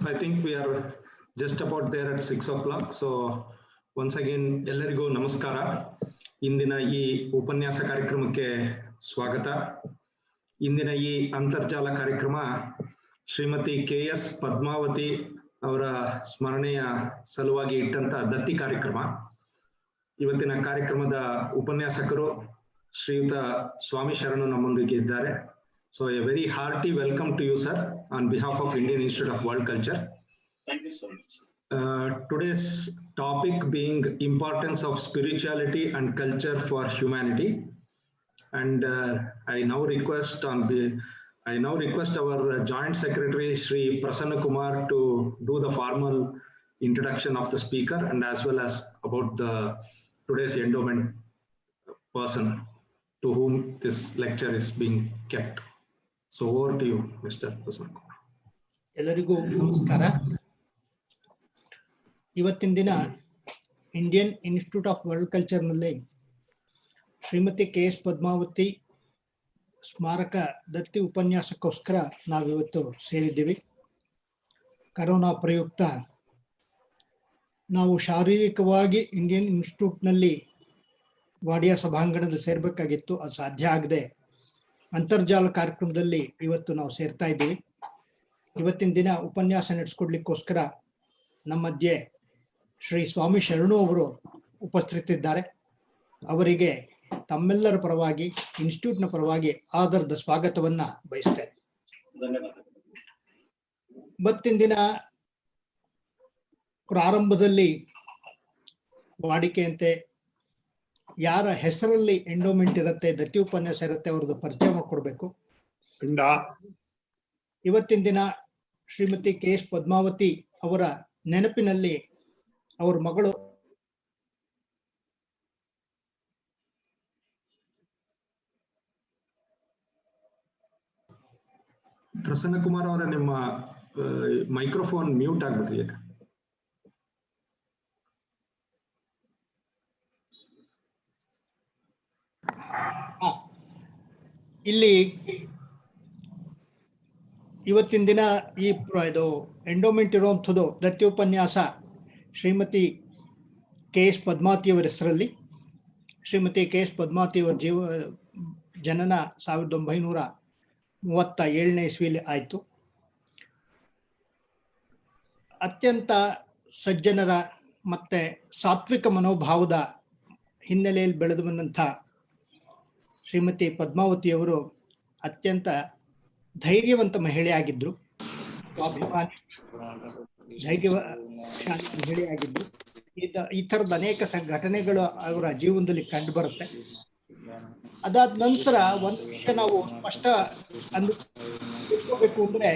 I think we are just about there at 6 o'clock. So once again, ಎಲ್ಲರಿಗೂ ನಮಸ್ಕಾರ. ಇಂದಿನ ಈ ಉಪನ್ಯಾಸ ಕಾರ್ಯಕ್ರಮಕ್ಕೆ ಸ್ವಾಗತ. ಇಂದಿನ ಈ ಅಂತರ್ಜಾಲ ಕಾರ್ಯಕ್ರಮ ಶ್ರೀಮತಿ ಕೆ.ಎಸ್. ಪದ್ಮಾವತಿ ಅವರ ಸ್ಮರಣೆಯ ಸಲುವಾಗಿ ಇಟ್ಟಂತ ದತ್ತಿ ಕಾರ್ಯಕ್ರಮ. ಇವತ್ತಿನ ಕಾರ್ಯಕ್ರಮದ ಉಪನ್ಯಾಸಕರು ಶ್ರೀಯುತ ಸ್ವಾಮಿ ಶರಣು ನಮ್ಮೊಂದಿಗೆ ಇದ್ದಾರೆ. So a very hearty welcome to you, sir, on behalf of Indian Institute of World Culture. Thank you so much. Today's topic being importance of spirituality and culture for humanity. And I now request our Joint Secretary Shri Prasanna Kumar to do the formal introduction of the speaker and as well as about today's endowment person to whom this lecture is being kept. So over to you, Mr. Prasanna Kumar. ಎಲ್ಲರಿಗೂ ನಮಸ್ಕಾರ. ಇವತ್ತಿನ ದಿನ Indian Institute of World ಕಲ್ಚರ್ನಲ್ಲಿ Shrimati K S. Padmavathi ಸ್ಮಾರಕ ದತ್ತಿ ಉಪನ್ಯಾಸಕ್ಕೋಸ್ಕರ ನಾವಿವತ್ತು ಸೇರಿದ್ದೀವಿ. Corona ಪ್ರಯುಕ್ತ ನಾವು ಶಾರೀರಿಕವಾಗಿ ಇಂಡಿಯನ್ ಇನ್ಸ್ಟಿಟ್ಯೂಟ್ನಲ್ಲಿ ವಾಡಿಯಾ ಸಭಾಂಗಣದಲ್ಲಿ ಸೇರಬೇಕಾಗಿತ್ತು, ಅದು ಸಾಧ್ಯ ಆಗದೆ ಅಂತರ್ಜಾಲ ಕಾರ್ಯಕ್ರಮದಲ್ಲಿ ಇವತ್ತು ನಾವು ಸೇರ್ತಾ ಇದ್ದೀವಿ. ಇವತ್ತಿನ ದಿನ ಉಪನ್ಯಾಸ ನಡೆಸ್ಕೊಡ್ಲಿಕ್ಕೋಸ್ಕರ ನಮ್ಮ ಮಧ್ಯೆ ಶ್ರೀ ಸ್ವಾಮಿ ಶರಣು ಅವರು ಉಪಸ್ಥಿತರಿದ್ದಾರೆ. ಅವರಿಗೆ ತಮ್ಮೆಲ್ಲರ ಪರವಾಗಿ ಇನ್ಸ್ಟಿಟ್ಯೂಟ್ನ ಪರವಾಗಿ ಆದರದ ಸ್ವಾಗತವನ್ನ ಬಯಸ್ತೇನೆ. ಇವತ್ತಿನ ದಿನ ಪ್ರಾರಂಭದಲ್ಲಿ ವಾಡಿಕೆಯಂತೆ ಯಾರ ಹೆಸರಲ್ಲಿ ಎಂಡೋಮೆಂಟ್ ಇರುತ್ತೆ, ದತ್ತಿ ಉಪನ್ಯಾಸ ಇರುತ್ತೆ, ಅವ್ರದ್ದು ಪರಿಚಯ ಮಾಡಿಕೊಡ್ಬೇಕು. ಇವತ್ತಿನ ದಿನ ಶ್ರೀಮತಿ ಕೆ.ಎಸ್. ಪದ್ಮಾವತಿ ಅವರ ನೆನಪಿನಲ್ಲಿ ಅವ್ರ ಮಗಳು ಪ್ರಸನ್ನ ಕುಮಾರ್ ಅವರ ನಿಮ್ಮ ಮೈಕ್ರೋಫೋನ್ ಮ್ಯೂಟ್ ಆಗ್ಬಿಟ್ಟಿದೆ. ಇಲ್ಲಿ ಇವತ್ತಿನ ದಿನ ಇದು ಎಂಡೋಮೆಂಟ್ ಇರುವಂಥದ್ದು ದತ್ತಿ ಉಪನ್ಯಾಸ ಶ್ರೀಮತಿ ಕೆ.ಎಸ್. ಪದ್ಮಾವತಿಯವರ ಹೆಸರಲ್ಲಿ. ಶ್ರೀಮತಿ ಕೆ.ಎಸ್. ಪದ್ಮಾವತಿಯವರ ಜನನ 1937ನೇ ಇಸ್ವಿಯಲ್ಲಿ ಆಯಿತು. ಅತ್ಯಂತ ಸಜ್ಜನರ ಮತ್ತೆ ಸಾತ್ವಿಕ ಮನೋಭಾವದ ಹಿನ್ನೆಲೆಯಲ್ಲಿ ಬೆಳೆದು ಬಂದಂಥ ಶ್ರೀಮತಿ ಪದ್ಮಾವತಿಯವರು ಅತ್ಯಂತ ಧೈರ್ಯವಂತ ಮಹಿಳೆಯಾಗಿದ್ದರು, ಸ್ವಾಭಿಮಾನಿ ಮಹಿಳೆಯಾಗಿದ್ದರು. ಈ ಥರದ ಅನೇಕ ಘಟನೆಗಳು ಅವರ ಜೀವನದಲ್ಲಿ ಕಂಡು ಬರುತ್ತೆ. ಅದಾದ ನಂತರ ಒಂದು ವಿಷಯ ನಾವು ಸ್ಪಷ್ಟ ತಿಳ್ಕೋಬೇಕು ಅಂದ್ರೆ,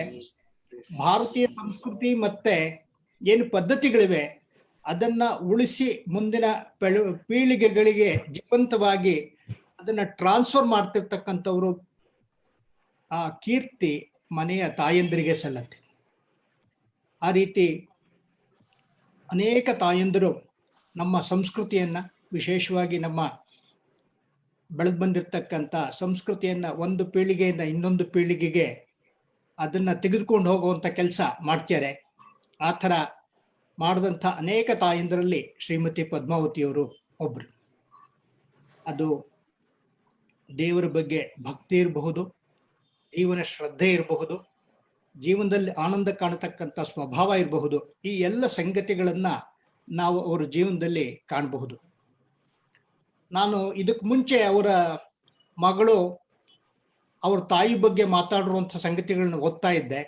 ಭಾರತೀಯ ಸಂಸ್ಕೃತಿ ಮತ್ತೆ ಏನು ಪದ್ಧತಿಗಳಿವೆ ಅದನ್ನ ಉಳಿಸಿ ಮುಂದಿನ ಪೀಳಿಗೆಗಳಿಗೆ ಜೀವಂತವಾಗಿ ಅದನ್ನ ಟ್ರಾನ್ಸ್ಫರ್ ಮಾಡ್ತಿರ್ತಕ್ಕಂಥವ್ರು ಆ ಕೀರ್ತಿ ಮನೆಯ ತಾಯಂದಿರಿಗೆ ಸಲ್ಲತ್ತೆ. ಆ ರೀತಿ ಅನೇಕ ತಾಯಂದಿರು ನಮ್ಮ ಸಂಸ್ಕೃತಿಯನ್ನ, ವಿಶೇಷವಾಗಿ ನಮ್ಮ ಬೆಳೆದು ಬಂದಿರತಕ್ಕಂಥ ಸಂಸ್ಕೃತಿಯನ್ನ ಒಂದು ಪೀಳಿಗೆಯಿಂದ ಇನ್ನೊಂದು ಪೀಳಿಗೆಗೆ ಅದನ್ನ ತೆಗೆದುಕೊಂಡು ಹೋಗುವಂತ ಕೆಲಸ ಮಾಡ್ತಾರೆ. ಆ ಥರ ಮಾಡಿದಂಥ ಅನೇಕ ತಾಯಂದಿರಲ್ಲಿ ಶ್ರೀಮತಿ ಪದ್ಮಾವತಿಯವರು ಒಬ್ರು. ಅದು ದೇವರ ಬಗ್ಗೆ ಭಕ್ತಿ ಇರಬಹುದು, ಜೀವನ ಶ್ರದ್ಧೆ ಇರಬಹುದು, ಜೀವನದಲ್ಲಿ ಆನಂದ ಕಾಣತಕ್ಕಂಥ ಸ್ವಭಾವ ಇರಬಹುದು. ಈ ಎಲ್ಲ ಸಂಗತಿಗಳನ್ನ ನಾವು ಅವರ ಜೀವನದಲ್ಲಿ ಕಾಣಬಹುದು. ನಾನು ಇದಕ್ಕೆ ಮುಂಚೆ ಅವರ ಮಗಳು ಅವ್ರ ತಾಯಿ ಬಗ್ಗೆ ಮಾತಾಡಿರುವಂಥ ಸಂಗತಿಗಳನ್ನ ಓದ್ತಾ ಇದ್ದೆ.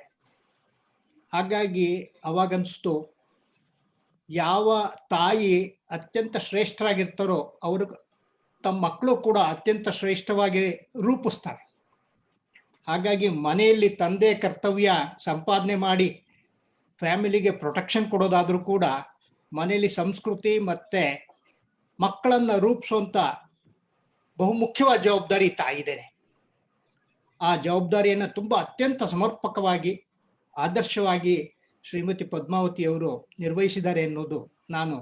ಹಾಗಾಗಿ ಅವಾಗನ್ನಿಸ್ತು, ಯಾವ ತಾಯಿ ಅತ್ಯಂತ ಶ್ರೇಷ್ಠರಾಗಿರ್ತಾರೋ ಅವರು ತಮ್ಮ ಮಕ್ಕಳು ಕೂಡ ಅತ್ಯಂತ ಶ್ರೇಷ್ಠವಾಗಿ ರೂಪಿಸ್ತಾರೆ. ಹಾಗಾಗಿ ಮನೆಯಲ್ಲಿ ತಂದೆ ಕರ್ತವ್ಯ ಸಂಪಾದನೆ ಮಾಡಿ ಫ್ಯಾಮಿಲಿಗೆ ಪ್ರೊಟೆಕ್ಷನ್ ಕೊಡೋದಾದ್ರೂ ಕೂಡ ಮನೆಯಲ್ಲಿ ಸಂಸ್ಕೃತಿ ಮತ್ತೆ ಮಕ್ಕಳನ್ನ ರೂಪಿಸುವಂತ ಬಹುಮುಖ್ಯವಾದ ಜವಾಬ್ದಾರಿ ತಾಯಿದೇನೆ. ಆ ಜವಾಬ್ದಾರಿಯನ್ನ ತುಂಬಾ ಅತ್ಯಂತ ಸಮರ್ಪಕವಾಗಿ ಆದರ್ಶವಾಗಿ ಶ್ರೀಮತಿ ಪದ್ಮಾವತಿಯವರು ನಿರ್ವಹಿಸಿದ್ದಾರೆ ಅನ್ನೋದು ನಾನು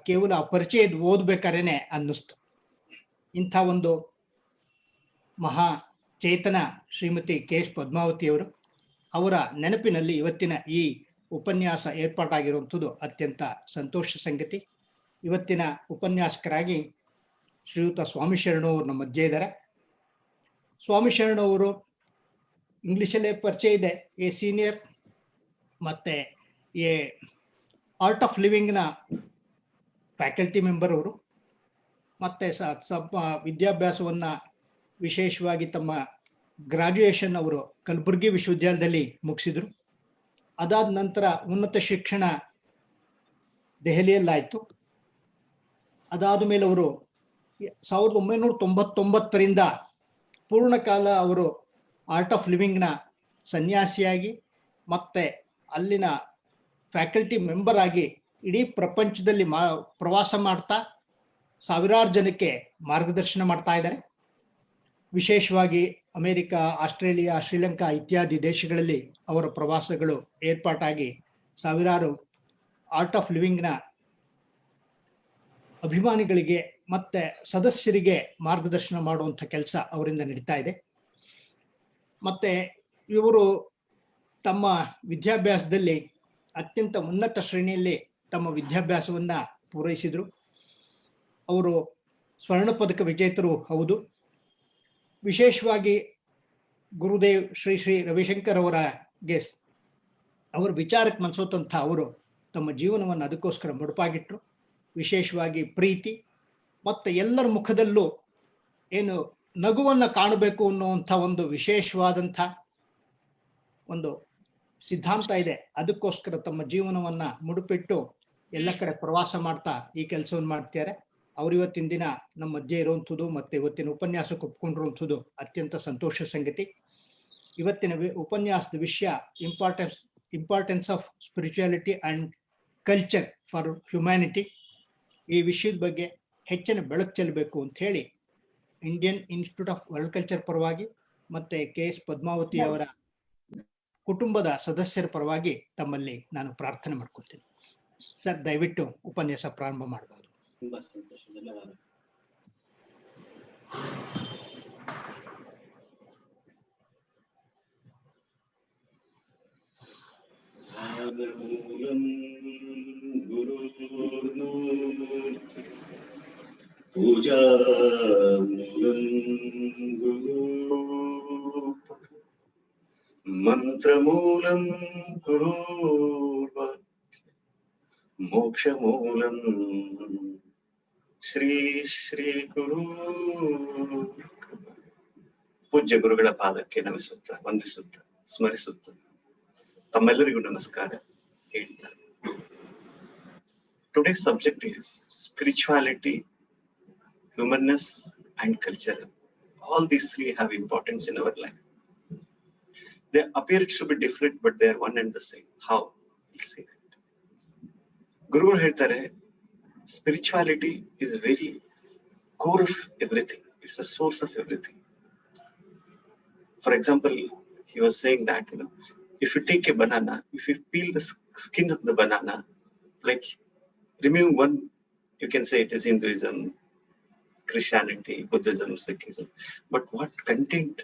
ಕೇವಲ ಪರಿಚಯದ ಓದ್ಬೇಕಾರೇನೆ ಅನ್ನಿಸ್ತು. ಇಂಥ ಒಂದು ಮಹಾ ಚೇತನ ಶ್ರೀಮತಿ ಕೆ.ಎಸ್. ಪದ್ಮಾವತಿಯವರು, ಅವರ ನೆನಪಿನಲ್ಲಿ ಇವತ್ತಿನ ಈ ಉಪನ್ಯಾಸ ಏರ್ಪಾಟಾಗಿರುವಂಥದ್ದು ಅತ್ಯಂತ ಸಂತೋಷ ಸಂಗತಿ. ಇವತ್ತಿನ ಉಪನ್ಯಾಸಕರಾಗಿ ಶ್ರೀಯುತ ಸ್ವಾಮಿ ಶರಣು ಅವರು ನಮ್ಮ ಮಧ್ಯೆ ಇದ್ದಾರೆ. ಸ್ವಾಮಿ ಶರಣು ಅವರು ಇಂಗ್ಲಿಷಲ್ಲೇ ಪರಿಚಯ ಇದೆ, ಎ ಸೀನಿಯರ್ ಮತ್ತು ಎ ಆರ್ಟ್ ಆಫ್ ಲಿವಿಂಗ್ನ ಫ್ಯಾಕಲ್ಟಿ ಮೆಂಬರ್ ಅವರು. ಮತ್ತು ವಿದ್ಯಾಭ್ಯಾಸವನ್ನು ವಿಶೇಷವಾಗಿ ತಮ್ಮ ಗ್ರಾಜ್ಯುಯೇಷನ್ ಅವರು ಕಲಬುರಗಿ ವಿಶ್ವವಿದ್ಯಾಲಯದಲ್ಲಿ ಮುಗಿಸಿದರು. ಅದಾದ ನಂತರ ಉನ್ನತ ಶಿಕ್ಷಣ ದೆಹಲಿಯಲ್ಲಾಯಿತು. ಅದಾದ ಮೇಲೆ ಅವರು 1999ರಿಂದ ಪೂರ್ಣಕಾಲ ಅವರು ಆರ್ಟ್ ಆಫ್ ಲಿವಿಂಗ್ನ ಸನ್ಯಾಸಿಯಾಗಿ ಮತ್ತೆ ಅಲ್ಲಿನ ಫ್ಯಾಕಲ್ಟಿ ಮೆಂಬರ್ ಆಗಿ ಇಡೀ ಪ್ರಪಂಚದಲ್ಲಿ ಪ್ರವಾಸ ಮಾಡ್ತಾ ಸಾವಿರಾರು ಜನಕ್ಕೆ ಮಾರ್ಗದರ್ಶನ ಮಾಡ್ತಾ ಇದ್ದಾರೆ. ವಿಶೇಷವಾಗಿ ಅಮೆರಿಕ, ಆಸ್ಟ್ರೇಲಿಯಾ, ಶ್ರೀಲಂಕಾ ಇತ್ಯಾದಿ ದೇಶಗಳಲ್ಲಿ ಅವರ ಪ್ರವಾಸಗಳು ಏರ್ಪಾಟಾಗಿ ಸಾವಿರಾರು ಆರ್ಟ್ ಆಫ್ ಲಿವಿಂಗ್ನ ಅಭಿಮಾನಿಗಳಿಗೆ ಮತ್ತೆ ಸದಸ್ಯರಿಗೆ ಮಾರ್ಗದರ್ಶನ ಮಾಡುವಂಥ ಕೆಲಸ ಅವರಿಂದ ನಡೀತಾ ಇದೆ. ಮತ್ತೆ ಇವರು ತಮ್ಮ ವಿದ್ಯಾಭ್ಯಾಸದಲ್ಲಿ ಅತ್ಯಂತ ಉನ್ನತ ಶ್ರೇಣಿಯಲ್ಲಿ ತಮ್ಮ ವಿದ್ಯಾಭ್ಯಾಸವನ್ನ ಪೂರೈಸಿದರು. ಅವರು ಸ್ವರ್ಣ ಪದಕ ವಿಜೇತರು ಹೌದು. ವಿಶೇಷವಾಗಿ ಗುರುದೇವ್ ಶ್ರೀ ಶ್ರೀ ರವಿಶಂಕರ್ ಅವರ ವಿಚಾರಕ್ಕೆ ಮನಸೋತಂಥ ಅವರು ತಮ್ಮ ಜೀವನವನ್ನು ಅದಕ್ಕೋಸ್ಕರ ಮುಡುಪಾಗಿಟ್ರು. ವಿಶೇಷವಾಗಿ ಪ್ರೀತಿ ಮತ್ತು ಎಲ್ಲರ ಮುಖದಲ್ಲೂ ಏನು ನಗುವನ್ನು ಕಾಣಬೇಕು ಅನ್ನುವಂಥ ಒಂದು ವಿಶೇಷವಾದಂಥ ಒಂದು ಸಿದ್ಧಾಂತ ಇದೆ. ಅದಕ್ಕೋಸ್ಕರ ತಮ್ಮ ಜೀವನವನ್ನು ಮುಡುಪಿಟ್ಟು ಎಲ್ಲ ಕಡೆ ಪ್ರವಾಸ ಮಾಡ್ತಾ ಈ ಕೆಲಸವನ್ನು ಮಾಡ್ತಾರೆ. ಅವರು ಇವತ್ತಿನ ದಿನ ನಮ್ಮ ಮಧ್ಯೆ ಇರುವಂಥದ್ದು ಮತ್ತು ಇವತ್ತಿನ ಉಪನ್ಯಾಸಕ್ಕೆ ಒಪ್ಕೊಂಡಿರುವಂಥದ್ದು ಅತ್ಯಂತ ಸಂತೋಷ ಸಂಗತಿ. ಇವತ್ತಿನ ಉಪನ್ಯಾಸದ ವಿಷಯ importance of spirituality and culture for humanity. ಈ ವಿಷಯದ ಬಗ್ಗೆ ಹೆಚ್ಚಿನ ಬೆಳಕು ಚೆಲ್ಲಬೇಕು ಅಂತ ಹೇಳಿ Indian Institute of world culture ಪರವಾಗಿ ಮತ್ತೆ KS ಪದ್ಮಾವತಿ ಅವರ ಕುಟುಂಬದ ಸದಸ್ಯರ ಪರವಾಗಿ ತಮ್ಮಲ್ಲಿ ನಾನು ಪ್ರಾರ್ಥನೆ ಮಾಡ್ಕೊಳ್ತೇನೆ. ಸರ್, ದಯವಿಟ್ಟು ಉಪನ್ಯಾಸ ಪ್ರಾರಂಭ ಮಾಡಬಹುದು. ತುಂಬಾ ಸಂತೋಷ, ಧನ್ಯವಾದ. ಪೂಜಾ ಮಂತ್ರಮೂಲಂ ಗುರು ಮೋಕ್ಷಮೂಲಂ ಶ್ರೀ ಶ್ರೀ ಗುರು. ಪೂಜ್ಯ ಗುರುಗಳ ಪಾದಕ್ಕೆ ನಮಿಸುತ್ತ, ವಂದಿಸುತ್ತ, ಸ್ಮರಿಸುತ್ತ ತಮ್ಮೆಲ್ಲರಿಗೂ ನಮಸ್ಕಾರ ಹೇಳ್ತಾರೆ. Today's subject is spirituality, humanness and culture. All these three have importance in our life. They appear to be different, but they are one and the same. How? We'll see that. Guru ಹೇಳ್ತಾರೆ, spirituality is very core of everything. It's the source of everything. For example, he was saying that, if you take a banana, if you peel the skin of the banana, like remove one, you can say it is Hinduism, Christianity, Buddhism, Sikhism. But what content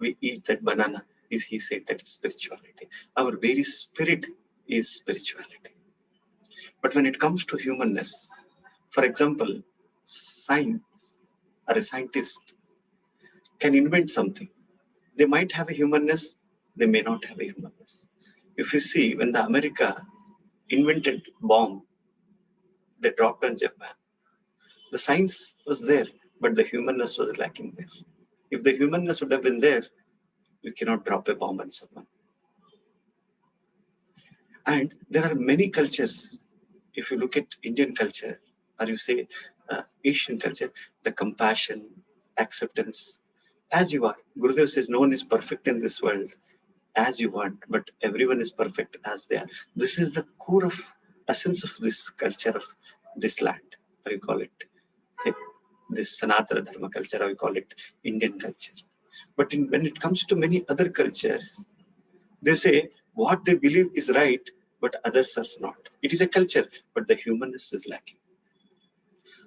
we eat that banana is, he said, that is spirituality. Our very spirit is spirituality. But when it comes to humanness, for example, science or a scientist can invent something. They might have a humanness, they may not have a humanness. If you see, when the America invented bomb, they dropped on Japan. The science was there, but the humanness was lacking there. If the humanness would have been there, you cannot drop a bomb on someone. And there are many cultures. If you look at Indian culture, or you say Asian culture, the compassion, acceptance, as you are. Gurudev says, no one is perfect in this world as you want, but everyone is perfect as they are. This is the core of essence of this culture of this land, or you call it this Sanatana Dharma culture, or you call it Indian culture. But when it comes to many other cultures, they say what they believe is right, but others are not. It is a culture, but the humanness is lacking.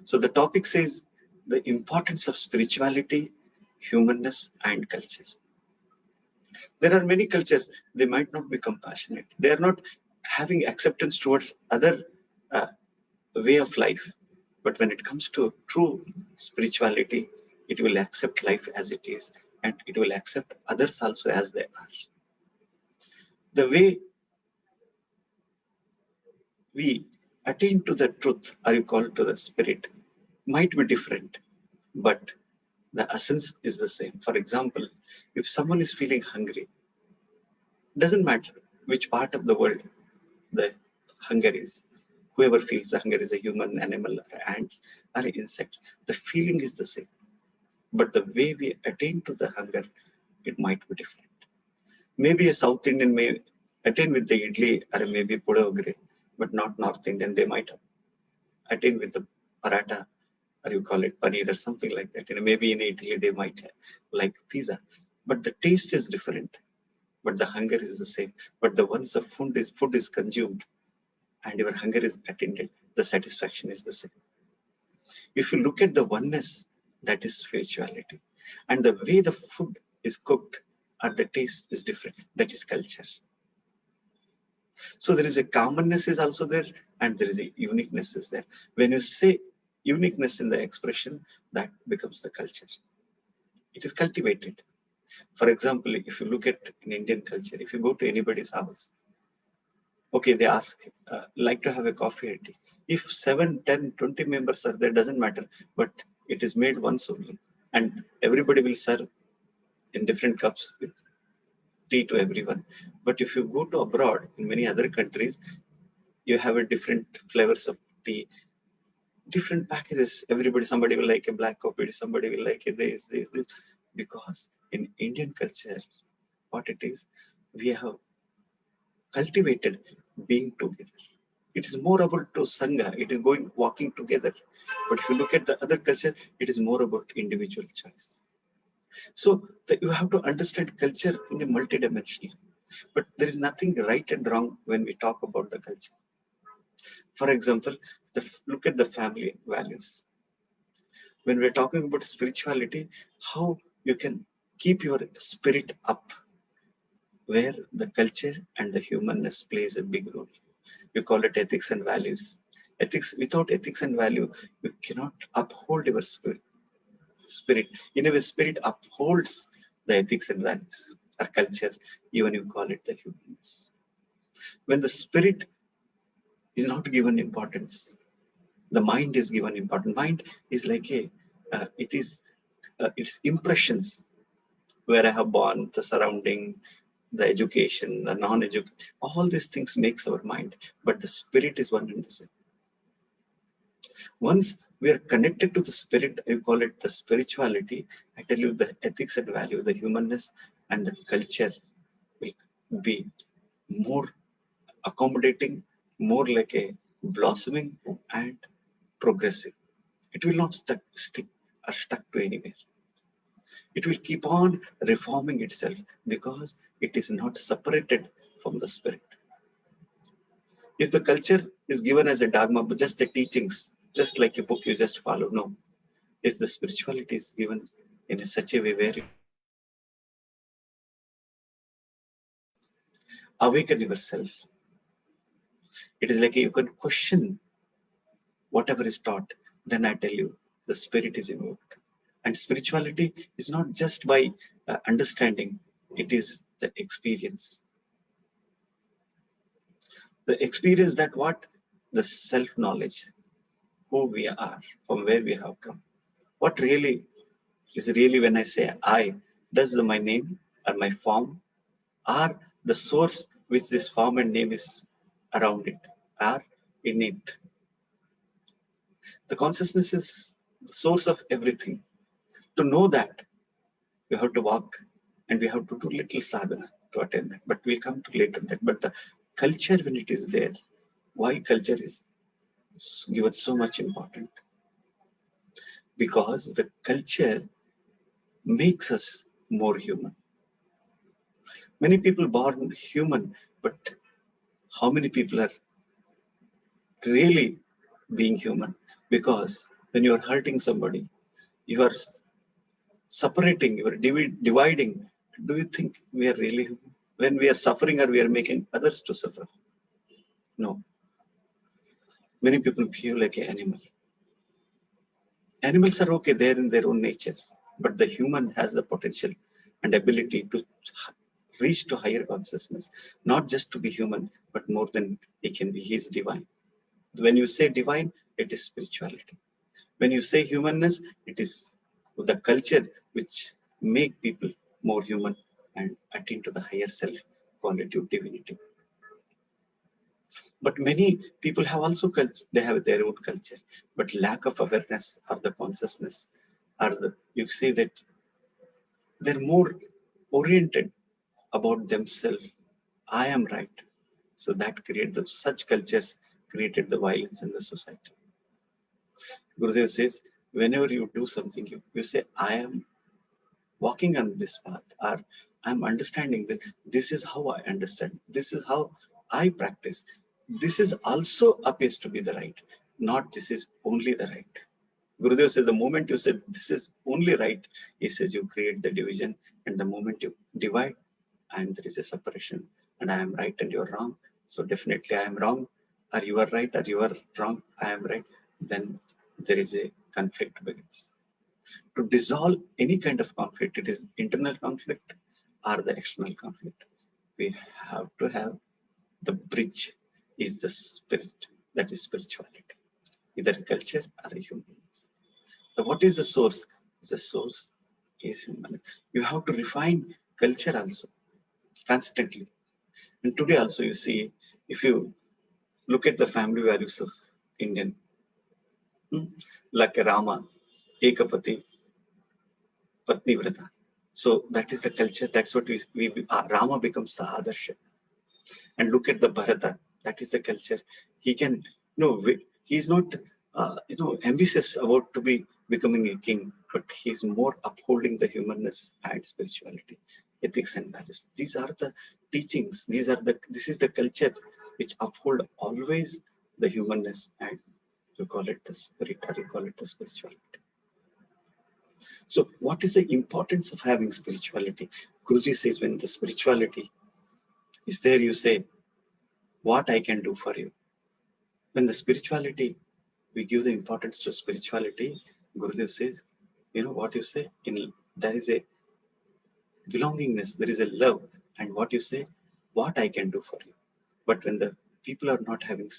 So the topic says the importance of spirituality, humanness and culture. There are many cultures, they might not be compassionate. They are not having acceptance towards other way of life. But when it comes to true spirituality, it will accept life as it is, and it will accept others also as they are. The way we attain to the truth, or you call it to the spirit, might be different, but the essence is the same. For example, if someone is feeling hungry, doesn't matter which part of the world the hunger is. Whoever feels the hunger is a human, animal, or ants, or insects. The feeling is the same. But the way we attain to the hunger, it might be different. Maybe a South Indian may attain with the idli or maybe pulogre, but not North Indian. They might attain with the paratha, or you call it paneer or something like that. Maybe in Italy they might like pizza. But the taste is different. But the hunger is the same. But the once the food is consumed and your hunger is attended, the satisfaction is the same. If you look at the oneness, that is spirituality. And the way the food is cooked or the taste is different, that is culture. So there is a commonness is also there, and there is a uniqueness is there. When you say uniqueness in the expression, that becomes the culture. It is cultivated. For example, if you look at in Indian culture, if you go to anybody's house, okay, they ask, like to have a coffee or tea. If 7, 10, 20 members are there, doesn't matter, but it is made once only. And everybody will serve in different cups with tea to everyone. But if you go to abroad, in many other countries, you have a different flavors of tea, different packages. Somebody will like a black coffee, somebody will like a this. Because in Indian culture, what it is, we have cultivated being together. It is more about to sangha, it is walking together. But if you look at the other culture, it is more about individual choice. So you have to understand culture in a multidimensional. But there is nothing right and wrong when we talk about the culture. For example, look at the family values. When we're talking about spirituality, how you can keep your spirit up, where the culture and the humanness plays a big role. You call it ethics and values. Without ethics and value, you cannot uphold your spirit. In a way, spirit upholds the ethics and values. Our culture, even you call it the humanness. When the spirit is not given importance, the mind is given importance. Mind is like it's impressions, where I have born, the surrounding, the education, the non-education, all these things makes our mind. But the spirit is one and the same. Once we are connected to the spirit, you call it the spirituality, I tell you the ethics and value, the humanness and the culture will be more accommodating, more like a blossoming and progressive. It will not stuck to anywhere. It will keep on reforming itself because it is not separated from the spirit. If the culture is given as a dogma, but just the teachings, just like a book you just follow, no. If the spirituality is given in such a way where you awaken yourself, it is like you can question whatever is taught, then I tell you, the spirit is invoked. And spirituality is not just by understanding, it is the experience. The experience that what? The self-knowledge, who we are, from where we have come. What really is really when I say I, does my name or my form or the source which this form and name is around it are in it. The consciousness is the source of everything. To know that, we have to walk and we have to do little sadhana to attain that. But we'll come to later that. But the culture, when it is there, why culture is given so much important? Because the culture makes us more human. Many people born human, but how many people are really being human? Because when you are hurting somebody, you are separating, you are dividing. Do you think we are really human? When we are suffering or we are making others to suffer? No. Many people behave like an animal. Animals are okay, they're in their own nature, but the human has the potential and ability to reach to higher consciousness, not just to be human, but more than he can be. He is divine. When you say divine, it is spirituality. When you say humanness, it is the culture which make people more human and attain to the higher self quality of divinity. But many people have also they have their own culture, but lack of awareness of the consciousness, or you say that they're more oriented about themselves. I am right. So that created such cultures created the violence in the society. Gurudev says, whenever you do something, you say, I am walking on this path, or I'm understanding this. This is how I understand. This is how I practice. This is also appears to be the right, not this is only the right. Gurudev says the moment you say this is only right, he says you create the division, and the moment you divide and there is a separation, and I am right and you're wrong. So definitely I am wrong, or you are right, or you are wrong, I am right. Then there is a conflict begins. To dissolve any kind of conflict, it is internal conflict or the external conflict. We have to have the bridge is the spirit, that is spirituality, either culture or a human. So what is the source? The source is human. You have to refine culture also constantly. And today also you see, if you look at the family values of Indian, like Rama, Ekapati, Patni Vrata. So that is the culture. That's what Rama becomes the Adarsha. And look at the Bharata. That is the culture. He can, he's not, ambitious about to be becoming a king, but he's more upholding the humanness and spirituality, ethics and values. These are the teachings. This is the culture which uphold always the humanness, and you call it the spirit, or you call it the spirituality. So what is the importance of having spirituality? Guruji says when the spirituality is there, you say, what I can do for you. When the spirituality, we give the importance to spirituality, Gurudev says, what you say, there is a belongingness, there is a love, and what you say, what I can do for you. But when the people are not having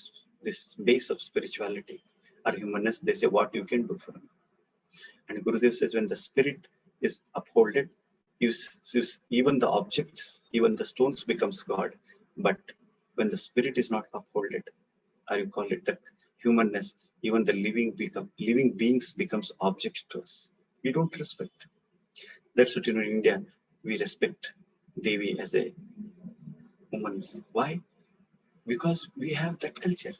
this base of spirituality or humanness, they say, what you can do for me. And Gurudev says, when the spirit is upholded, even the objects, even the stones becomes God. But when the spirit is not upholded, or you call it the humanness, even the living beings becomes objects to us. We don't respect. That's what in India, we respect Devi as a woman. Why? Because we have that culture.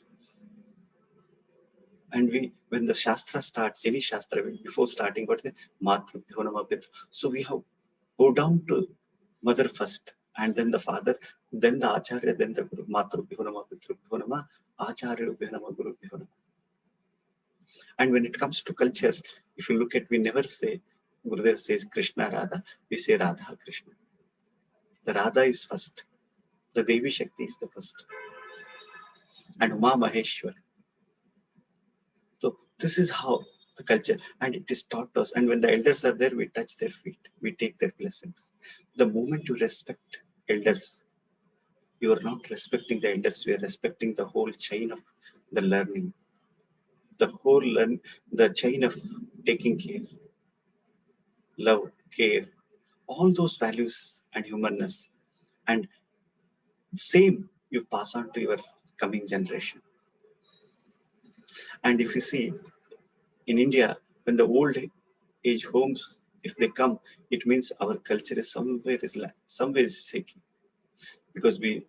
And when the Shastra starts, any Shastra, before starting, what is Matru Bhunama Pitra. So we have go down to mother first, and then the father, then the Acharya, then the Guru. Matru Bhunama Pitra Bhunama, Acharya Bhunama Guru Bhunama. And when it comes to culture, if you look at, we never say, Gurudev says Krishna Radha, we say Radha Krishna. The Radha is first. The Devi Shakti is the first. And Uma Maheshwar. So this is how the culture, and it is taught us. And when the elders are there, we touch their feet, we take their blessings. The moment you respect elders, you are not respecting the elders, we are respecting the whole chain of the learning, the chain of taking care, love, care, all those values and humanness. And same you pass on to your coming generation. And if you see, in India, when the old age homes, if they come, it means our culture is somewhere is shaking, because we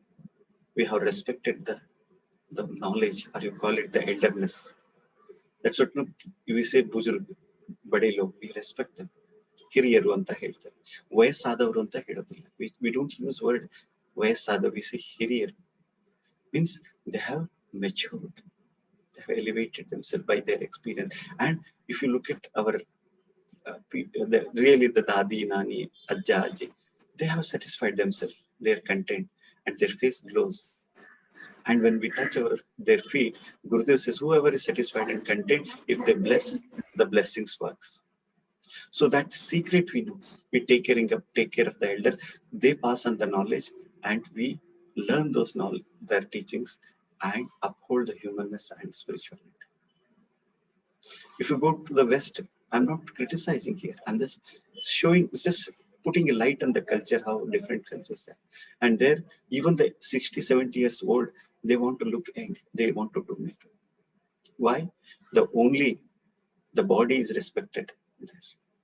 have respected the knowledge, or you call it the elderness. That's what we say, Bujurg, Bade Log, we respect them. Hiriyaru anta ಹೇಳ್ತಾರೆ. ವಯಸ್ಸಾದವರು ಅಂತ ಹೇಳೋದಿಲ್ಲ. We don't use word ವಯಸ್ಸಾದ, we say ಹಿರಿಯರು. Means they have matured. They have elevated themselves by their experience. And if you look at our really the Dadi, Nani, Ajja, Ajji, they have satisfied themselves. They are content and their face glows. And when we touch their feet, Gurudev says, whoever is satisfied and content, if they bless, the blessings works. So that secret we know. We take care of the elders. They pass on the knowledge, and we learn those knowledge, their teachings, and uphold the humanness and spirituality. If you go to the West, I'm not criticizing here. I'm just showing, just putting a light on the culture, how different cultures are. And there, even the 60, 70 years old, they want to look young. They want to do makeup. Why? The body is respected.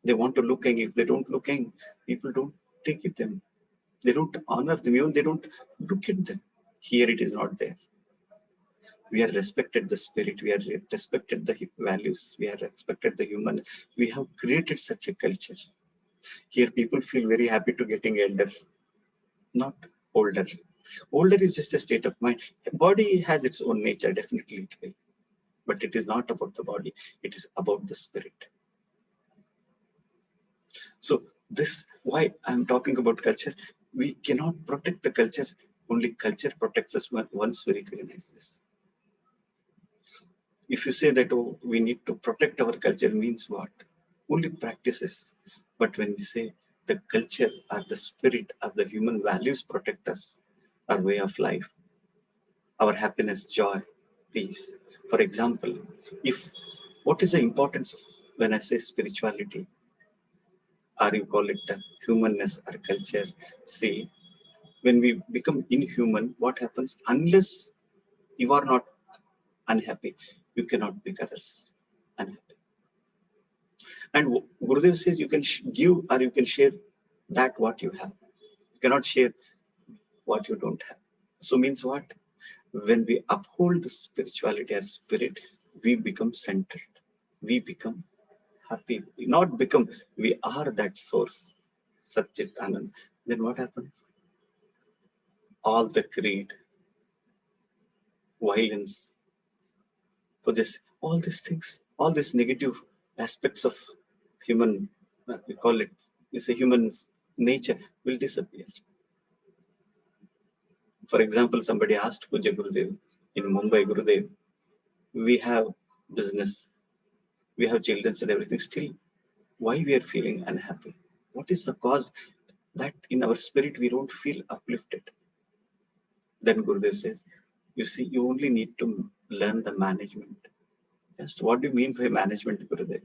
They want to look young. If they don't look young, people don't take it them. They don't honor them. Even they don't look at them. Here it is not there. We are respected the spirit. We are respected the values. We are respected the human. We have created such a culture. Here people feel very happy to getting elder, not older. Older is just a state of mind. Body has its own nature, definitely it will. But it is not about the body. It is about the spirit. So this, why I'm talking about culture. We cannot protect the culture. Only culture protects us once we recognize this. If you say that, oh, we need to protect our culture, means what? Only practices. But when we say the culture or the spirit or the human values protect us, our way of life, our happiness, joy, peace. For example, what is the importance of when I say spirituality, or you call it humanness or culture? See, when we become inhuman, what happens? Unless you are not unhappy, you cannot make others unhappy. And Gurudev says you can give or you can share that what you have. You cannot share what you don't have. So means what? When we uphold the spirituality or spirit, we become centered. We become happy. Not become, we are that source. Satchit Anand. Then what happens? All the greed, violence, all these things, all these negative aspects of human, we call it, it's a human nature, will disappear. For example, somebody asked Puja Gurudev in Mumbai, Gurudev, we have business, we have children and everything, still why we are feeling unhappy? What is the cause that in our spirit we don't feel uplifted? Then Gurudev says, you see, you only need to learn the management. Just what do you mean by management, Gurudev?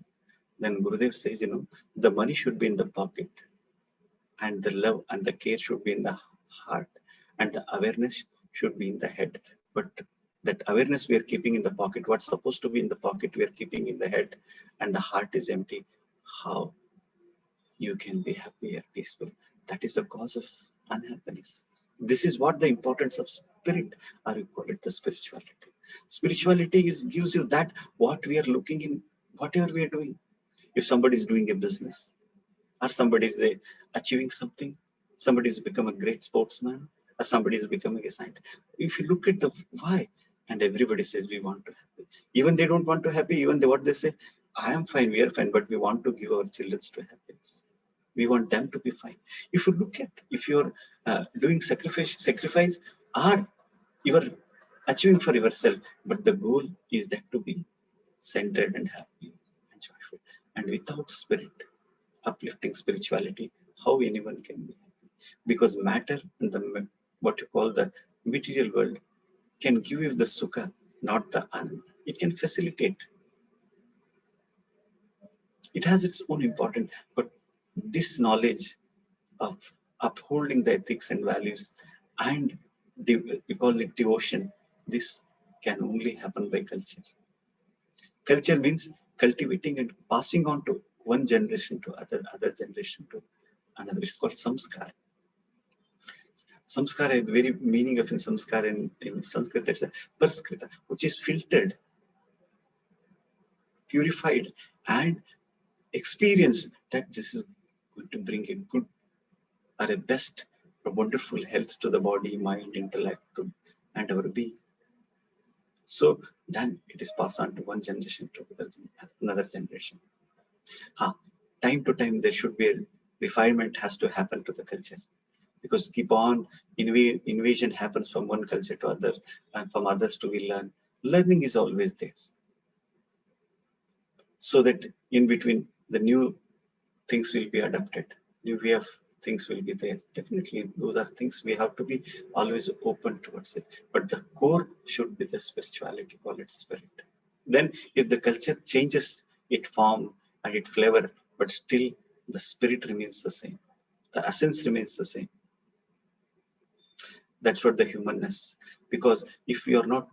Then Gurudev says, the money should be in the pocket, and the love and the care should be in the heart, and the awareness should be in the head. But that awareness we are keeping in the pocket, what's supposed to be in the pocket, we are keeping in the head, and the heart is empty. How you can be happy or peaceful? That is the cause of unhappiness. This is what the importance of spirit, or you call it the spirituality. Spirituality gives you that what we are looking in, whatever we are doing. If somebody is doing a business, or somebody is achieving something, somebody has become a great sportsman, or somebody is becoming a scientist. If you look at the why, and everybody says we want to happy. Even they don't want to happy, even what they say, I am fine, we are fine, but we want to give our children to happiness. We want them to be fine. If you look at, if you're doing sacrifice, or you are achieving for yourself, but the goal is that to be centered and happy and joyful. And without spirit, uplifting spirituality, how anyone can be happy? Because matter and the what you call the material world can give you the sukha, not the anand. It can facilitate. It has its own importance, but this knowledge of upholding the ethics and values, and we call it devotion, this can only happen by culture. Culture means cultivating and passing on to one generation to other generation to another. It's called samskar. Samskara, the very meaning of samskara in Sanskrit, it's a praskrita, which is filtered, purified, and experienced that this is going to bring a good or a best, a wonderful health to the body, mind, intellect, and our being. So then it is passed on to one generation to another generation. Time to time there should be a refinement has to happen to the culture. because keep on invasion happens from one culture to other, and from others to we learn. Learning is always there, so that in between the new things will be adapted, new way of things will be there. Definitely those are things we have to be always open towards it, but the core should be the spirituality, call it spirit. Then if the culture changes its form and its flavor, but still the spirit remains the same, the essence remains the same. That's what the humanness. Because if you are not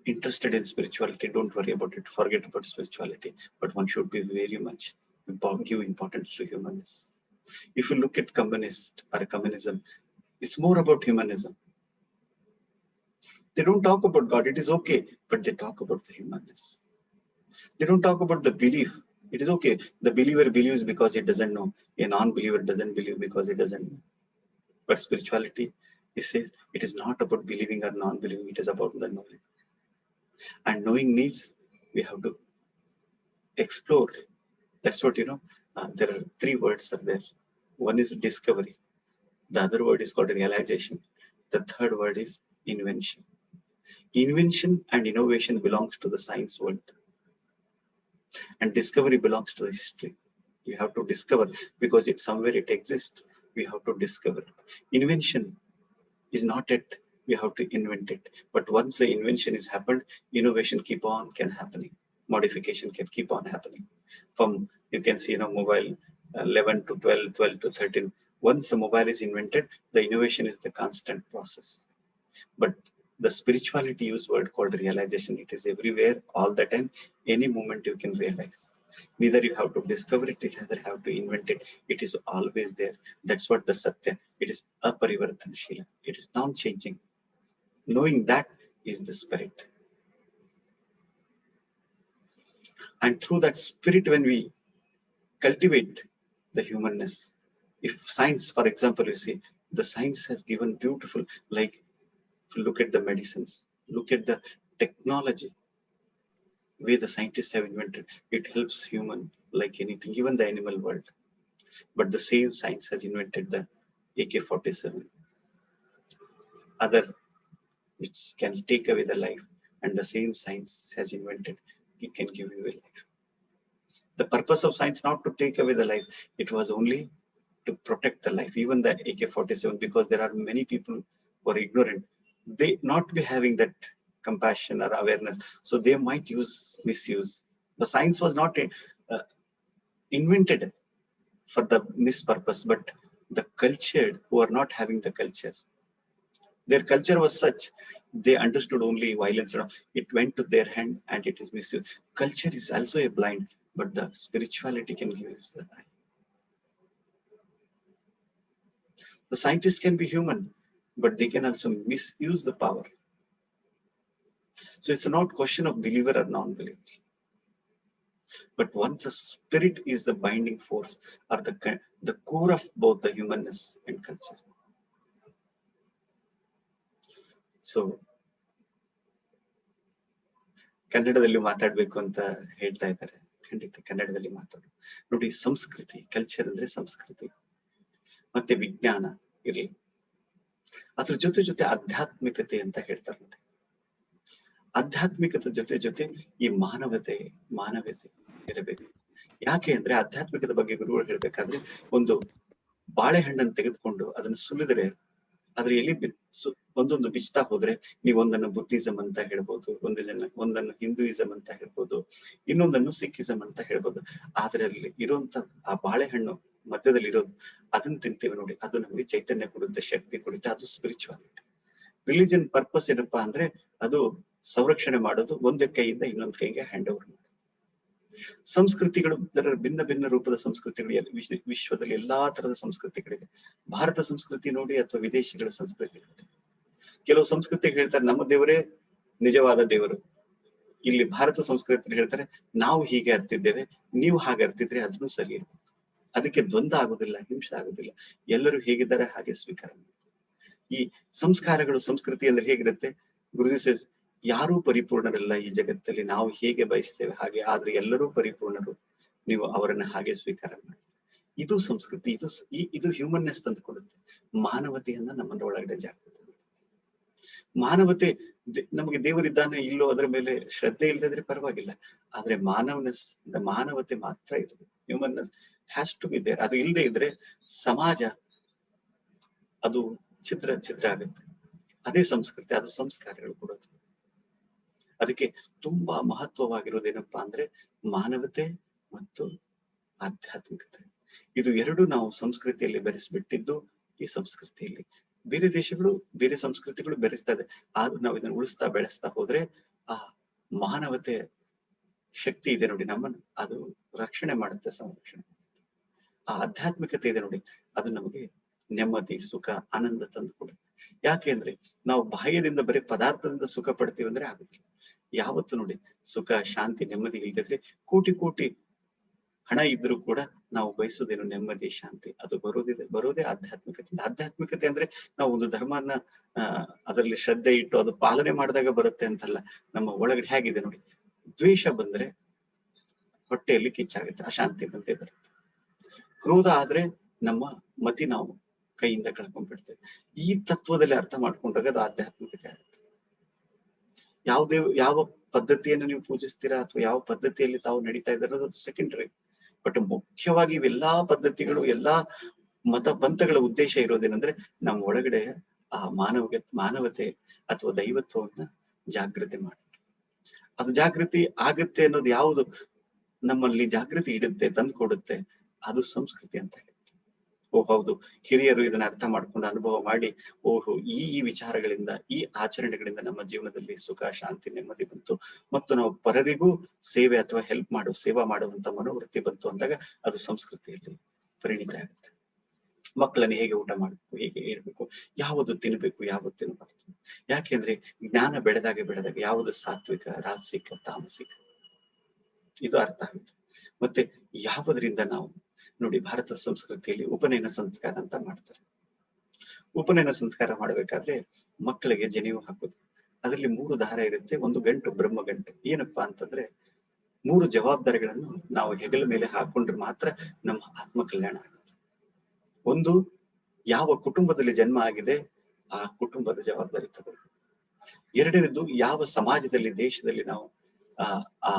interested in spirituality, don't worry about it, forget about spirituality, but one should be very much give importance to humanness. If you look at communist or communism, it's more about humanism. They don't talk about God, it is okay, but they talk about the humanness. They don't talk about the belief. It is okay, the believer believes because he doesn't know, a non-believer doesn't believe because he doesn't know. But spirituality, it says it is not about believing or non-believing, it is about the knowing. And knowing means we have to explore. That's what, there are three words are there. One is discovery. The other word is called realization. The third word is invention. Invention and innovation belongs to the science world. And discovery belongs to the history. You have to discover, because it's somewhere it exists. We have to discover. Invention is not it. We have to invent it. But once the invention is happened, innovation can happening. Modification can keep on happening. From, you can see, mobile 11 to 12, 12 to 13. Once the mobile is invented, the innovation is the constant process. But the spirituality use word called realization. It is everywhere, all the time. Any moment you can realize. Neither you have to discover it, neither have to invent it. It is always there. That's what the Satya. It is aparivartanshila. It is non-changing. Knowing that is the spirit. And through that spirit, when we cultivate the humanness, if science, for example, you see, the science has given beautiful, like, look at the medicines, look at the technology, way the scientists have invented. It helps human like anything, even the animal world. But the same science has invented the AK-47, other which can take away the life, and the same science has invented it can give you a life. The purpose of science not to take away the life, it was only to protect the life. Even the AK-47, because there are many people who are ignorant, they not be having that compassion or awareness, so they might misuse. The science was not invented for the mispurpose, but the cultured who are not having the culture, their culture was such, they understood only violence. It went to their hand and it is misused. Culture is also a blind, but the spirituality can give us the eye. The scientist can be human, but they can also misuse the power. So it's not question of believer or non-believer. But once the spirit is the binding force, or the core of both the humanness and culture. So ಕನ್ನಡದಲ್ಲಿ ಮಾತಾಡ್ಬೇಕು ಅಂತ ಹೇಳ್ತಾ ಇದ್ದಾರೆ. ಖಂಡಿತ ಕನ್ನಡದಲ್ಲಿ ಮಾತಾಡು. ನೋಡಿ, ಸಂಸ್ಕೃತಿ, ಕಲ್ಚರ್ ಅಂದ್ರೆ ಸಂಸ್ಕೃತಿ ಮತ್ತೆ ವಿಜ್ಞಾನ ಇರಲಿ, ಅದ್ರ ಜೊತೆ ಆಧ್ಯಾತ್ಮಿಕತೆ ಅಂತ ಹೇಳ್ತಾರೆ ನೋಡಿ. ಆಧ್ಯಾತ್ಮಿಕತೆ ಜೊತೆ ಈ ಮಾನವತೆ ಇರಬೇಕು. ಯಾಕೆ ಅಂದ್ರೆ ಆಧ್ಯಾತ್ಮಿಕದ ಬಗ್ಗೆ ಗುರುಗಳು ಹೇಳ್ಬೇಕಾದ್ರೆ, ಒಂದು ಬಾಳೆಹಣ್ಣನ್ನು ತೆಗೆದುಕೊಂಡು ಅದನ್ನು ಸುಲಿದ್ರೆ ಆದ್ರೆ ಎಲ್ಲಿ ಒಂದೊಂದು ಬಿಚ್ತಾ ಹೋದ್ರೆ, ನೀವು ಒಂದನ್ನು ಬುದ್ಧಿಸಂ ಅಂತ ಹೇಳ್ಬೋದು, ಒಂದನ್ನು ಹಿಂದೂಯಿಸಂ ಅಂತ ಹೇಳ್ಬೋದು, ಇನ್ನೊಂದನ್ನು ಸಿಖಿಸಂ ಅಂತ ಹೇಳ್ಬೋದು. ಆದ್ರೆ ಅಲ್ಲಿ ಇರುವಂತ ಆ ಬಾಳೆಹಣ್ಣು ಮಧ್ಯದಲ್ಲಿ ಇರೋದು, ಅದನ್ನ ತಿಂತೇವೆ ನೋಡಿ, ಅದು ನಮಗೆ ಚೈತನ್ಯ ಕೊಡುತ್ತೆ, ಶಕ್ತಿ ಕೊಡುತ್ತೆ. ಅದು ಸ್ಪಿರಿಚುವಾಲಿಟಿ. ರಿಲಿಜನ್ ಪರ್ಪಸ್ ಏನಪ್ಪಾ ಅಂದ್ರೆ, ಅದು ಸಂರಕ್ಷಣೆ ಮಾಡೋದು, ಒಂದು ಕೈಯಿಂದ ಇನ್ನೊಂದು ಕೈಗೆ ಹ್ಯಾಂಡ್ ಓವರ್ ಮಾಡೋದು. ಸಂಸ್ಕೃತಿಗಳು, ಭಿನ್ನ ರೂಪದ ಸಂಸ್ಕೃತಿಗಳು ವಿಶ್ವದಲ್ಲಿ ಎಲ್ಲಾ ತರದ ಸಂಸ್ಕೃತಿಗಳಿದೆ. ಭಾರತ ಸಂಸ್ಕೃತಿ ನೋಡಿ ಅಥವಾ ವಿದೇಶಿಗಳ ಸಂಸ್ಕೃತಿ ನೋಡಿ. ಕೆಲವು ಸಂಸ್ಕೃತಿ ಹೇಳ್ತಾರೆ ನಮ್ಮ ದೇವರೇ ನಿಜವಾದ ದೇವರು. ಇಲ್ಲಿ ಭಾರತ ಸಂಸ್ಕೃತಿ ಹೇಳ್ತಾರೆ ನಾವು ಹೀಗೆ ಅರ್ತಿದ್ದೇವೆ, ನೀವು ಹಾಗೆ ಅರ್ತಿದ್ರೆ ಅದನ್ನು ಸರಿ ಇರ್ಬೋದು. ಅದಕ್ಕೆ ದ್ವಂದ್ವ ಆಗುದಿಲ್ಲ, ಹಿಂಸೆ ಆಗುದಿಲ್ಲ. ಎಲ್ಲರೂ ಹೇಗಿದ್ದಾರೆ ಹಾಗೆ ಸ್ವೀಕಾರ ಮಾಡ್ತಾರೆ. ಈ ಸಂಸ್ಕಾರಗಳು, ಸಂಸ್ಕೃತಿ ಅಂದ್ರೆ ಹೇಗಿರುತ್ತೆ? ಗುರುಜಿ ಸೇಸ್, ಯಾರೂ ಪರಿಪೂರ್ಣರಲ್ಲ ಈ ಜಗತ್ತಲ್ಲಿ, ನಾವು ಹೇಗೆ ಬಯಸ್ತೇವೆ ಹಾಗೆ, ಆದ್ರೆ ಎಲ್ಲರೂ ಪರಿಪೂರ್ಣರು, ನೀವು ಅವರನ್ನ ಹಾಗೆ ಸ್ವೀಕಾರ ಮಾಡಿ. ಇದು ಸಂಸ್ಕೃತಿ, ಇದು ಹ್ಯೂಮನ್ನೆಸ್ ತಂದು ಕೊಡುತ್ತೆ. ಮಾನವತೆಯನ್ನ ನಮ್ಮನ್ನ ಒಳಗಡೆ ಜಾಗೃತಿ. ಮಾನವತೆ ನಮಗೆ ದೇವರಿದ್ದಾನೆ ಇಲ್ಲೋ ಅದರ ಮೇಲೆ ಶ್ರದ್ಧೆ ಇಲ್ಲದಿದ್ರೆ ಪರವಾಗಿಲ್ಲ, ಆದ್ರೆ ಮಾನವತೆ ಮಾತ್ರ ಇರಬೇಕು. ಹ್ಯೂಮನ್ನೆಸ್ ಹ್ಯಾಸ್ ಟು ಬಿ ದೇರ್. ಅದು ಇಲ್ಲದೆ ಇದ್ರೆ ಸಮಾಜ ಅದು ಛಿದ್ರ ಆಗುತ್ತೆ. ಅದೇ ಸಂಸ್ಕೃತಿ, ಅದು ಸಂಸ್ಕಾರಗಳು ಕೊಡೋದು. ಅದಕ್ಕೆ ತುಂಬಾ ಮಹತ್ವವಾಗಿರೋದೇನಪ್ಪಾ ಅಂದ್ರೆ ಮಾನವತೆ ಮತ್ತು ಆಧ್ಯಾತ್ಮಿಕತೆ. ಇದು ಎರಡು ನಾವು ಸಂಸ್ಕೃತಿಯಲ್ಲಿ ಬೆರೆಸ್ಬಿಟ್ಟಿದ್ದು ಈ ಸಂಸ್ಕೃತಿಯಲ್ಲಿ. ಬೇರೆ ದೇಶಗಳು ಬೇರೆ ಸಂಸ್ಕೃತಿಗಳು ಬೆರೆಸ್ತಾ ಇದೆ, ಆದ್ರೂ ನಾವು ಇದನ್ನ ಉಳಿಸ್ತಾ ಬೆಳೆಸ್ತಾ ಹೋದ್ರೆ ಆ ಮಾನವತೆ ಶಕ್ತಿ ಇದೆ ನೋಡಿ ನಮ್ಮನ್ನು, ಅದು ರಕ್ಷಣೆ ಮಾಡುತ್ತೆ, ಸಂರಕ್ಷಣೆ. ಆ ಆಧ್ಯಾತ್ಮಿಕತೆ ಇದೆ ನೋಡಿ, ಅದು ನಮಗೆ ನೆಮ್ಮದಿ, ಸುಖ, ಆನಂದ ತಂದು ಕೊಡುತ್ತೆ. ಯಾಕೆ ಅಂದ್ರೆ ನಾವು ಬಾಹ್ಯದಿಂದ ಬರೀ ಪದಾರ್ಥದಿಂದ ಸುಖ ಪಡ್ತೀವಿ ಅಂದ್ರೆ ಆಗುದಿಲ್ಲ. ಯಾವತ್ತು ನೋಡಿ ಸುಖ, ಶಾಂತಿ, ನೆಮ್ಮದಿ ಇಲ್ದಿದ್ರೆ ಕೋಟಿ ಹಣ ಇದ್ರೂ ಕೂಡ ನಾವು ಬಯಸೋದೇನು ನೆಮ್ಮದಿ, ಶಾಂತಿ. ಅದು ಬರೋದೇ ಆಧ್ಯಾತ್ಮಿಕತೆ. ಆಧ್ಯಾತ್ಮಿಕತೆ ಅಂದ್ರೆ ನಾವು ಒಂದು ಧರ್ಮನ ಅದರಲ್ಲಿ ಶ್ರದ್ಧೆ ಇಟ್ಟು ಅದು ಪಾಲನೆ ಮಾಡಿದಾಗ ಬರುತ್ತೆ ಅಂತಲ್ಲ. ನಮ್ಮ ಒಳಗಡೆ ಹೇಗಿದೆ ನೋಡಿ, ದ್ವೇಷ ಬಂದ್ರೆ ಹೊಟ್ಟೆಯಲ್ಲಿ ಕಿಚ್ಚಾಗುತ್ತೆ, ಅಶಾಂತಿ ಬಂದೇ ಬರುತ್ತೆ. ಕ್ರೋಧ ಆದ್ರೆ ನಮ್ಮ ಮತಿ ನಾವು ಕೈಯಿಂದ ಕಳ್ಕೊಂಡ್ಬಿಡ್ತೇವೆ. ಈ ತತ್ವದಲ್ಲಿ ಅರ್ಥ ಮಾಡ್ಕೊಂಡಾಗ ಅದು ಆಧ್ಯಾತ್ಮಿಕತೆ ಆಗುತ್ತೆ. ಯಾವ ಪದ್ಧತಿಯನ್ನು ನೀವು ಪೂಜಿಸ್ತೀರಾ ಅಥವಾ ಯಾವ ಪದ್ಧತಿಯಲ್ಲಿ ತಾವು ನಡೀತಾ ಇದ್ದಾರೆ ಅದು ಸೆಕೆಂಡರಿ. ಬಟ್ ಮುಖ್ಯವಾಗಿ ಇವೆಲ್ಲಾ ಪದ್ಧತಿಗಳು, ಎಲ್ಲಾ ಪಂಥಗಳ ಉದ್ದೇಶ ಇರೋದೇನಂದ್ರೆ ನಮ್ಮ ಒಳಗಡೆ ಆ ಮಾನವತೆ ಅಥವಾ ದೈವತ್ವವನ್ನ ಜಾಗೃತಿ ಮಾಡುತ್ತೆ. ಅದು ಜಾಗೃತಿ ಆಗುತ್ತೆ ಅನ್ನೋದು ಯಾವುದು ನಮ್ಮಲ್ಲಿ ಜಾಗೃತಿ ಇಡುತ್ತೆ, ತಂದು ಕೊಡುತ್ತೆ, ಅದು ಸಂಸ್ಕೃತಿ ಅಂತ ಹೇಳಿ. ಹೌದು, ಹಿರಿಯರು ಇದನ್ನ ಅರ್ಥ ಮಾಡ್ಕೊಂಡು ಅನುಭವ ಮಾಡಿ ಈ ವಿಚಾರಗಳಿಂದ, ಈ ಆಚರಣೆಗಳಿಂದ ನಮ್ಮ ಜೀವನದಲ್ಲಿ ಸುಖ, ಶಾಂತಿ, ನೆಮ್ಮದಿ ಬಂತು, ಮತ್ತು ನಾವು ಪರರಿಗೂ ಸೇವೆ ಅಥವಾ ಸೇವಾ ಮಾಡುವಂತ ಮನೋವೃತ್ತಿ ಬಂತು ಅಂದಾಗ ಅದು ಸಂಸ್ಕೃತಿಯಲ್ಲಿ ಪರಿಣಿತ ಆಗುತ್ತೆ. ಮಕ್ಕಳನ್ನ ಹೇಗೆ ಊಟ ಮಾಡಬೇಕು, ಹೇಗೆ ಇರ್ಬೇಕು, ಯಾವುದು ತಿನ್ಬೇಕು, ಯಾವುದು ತಿನ್ನಬಾರ್ದು. ಯಾಕೆಂದ್ರೆ ಜ್ಞಾನ ಬೆಳೆದಾಗ ಯಾವುದು ಸಾತ್ವಿಕ, ರಾಜಸಿಕ, ತಾಮಸಿಕ ಇದು ಅರ್ಥ ಆಗುತ್ತೆ. ಮತ್ತೆ ಯಾವುದರಿಂದ ನಾವು ನೋಡಿ, ಭಾರತ ಸಂಸ್ಕೃತಿಯಲ್ಲಿ ಉಪನಯನ ಸಂಸ್ಕಾರ ಅಂತ ಮಾಡ್ತಾರೆ. ಉಪನಯನ ಸಂಸ್ಕಾರ ಮಾಡ್ಬೇಕಾದ್ರೆ ಮಕ್ಕಳಿಗೆ ಜನೆಯು ಹಾಕೋದು. ಅದರಲ್ಲಿ 3 ದಾರ ಇರುತ್ತೆ, ಒಂದು ಗಂಟು ಬ್ರಹ್ಮ ಗಂಟು. ಏನಪ್ಪಾ ಅಂತಂದ್ರೆ 3 ಜವಾಬ್ದಾರಿಗಳನ್ನು ನಾವು ಹೆಗಲ ಮೇಲೆ ಹಾಕೊಂಡ್ರೆ ಮಾತ್ರ ನಮ್ಮ ಆತ್ಮ ಕಲ್ಯಾಣ ಆಗುತ್ತೆ. ಒಂದು, ಯಾವ ಕುಟುಂಬದಲ್ಲಿ ಜನ್ಮ ಆಗಿದೆ ಆ ಕುಟುಂಬದ ಜವಾಬ್ದಾರಿ ತಗೊಳ್ಬೇಕು. ಎರಡನೇದು, ಯಾವ ಸಮಾಜದಲ್ಲಿ, ದೇಶದಲ್ಲಿ ನಾವು ಆ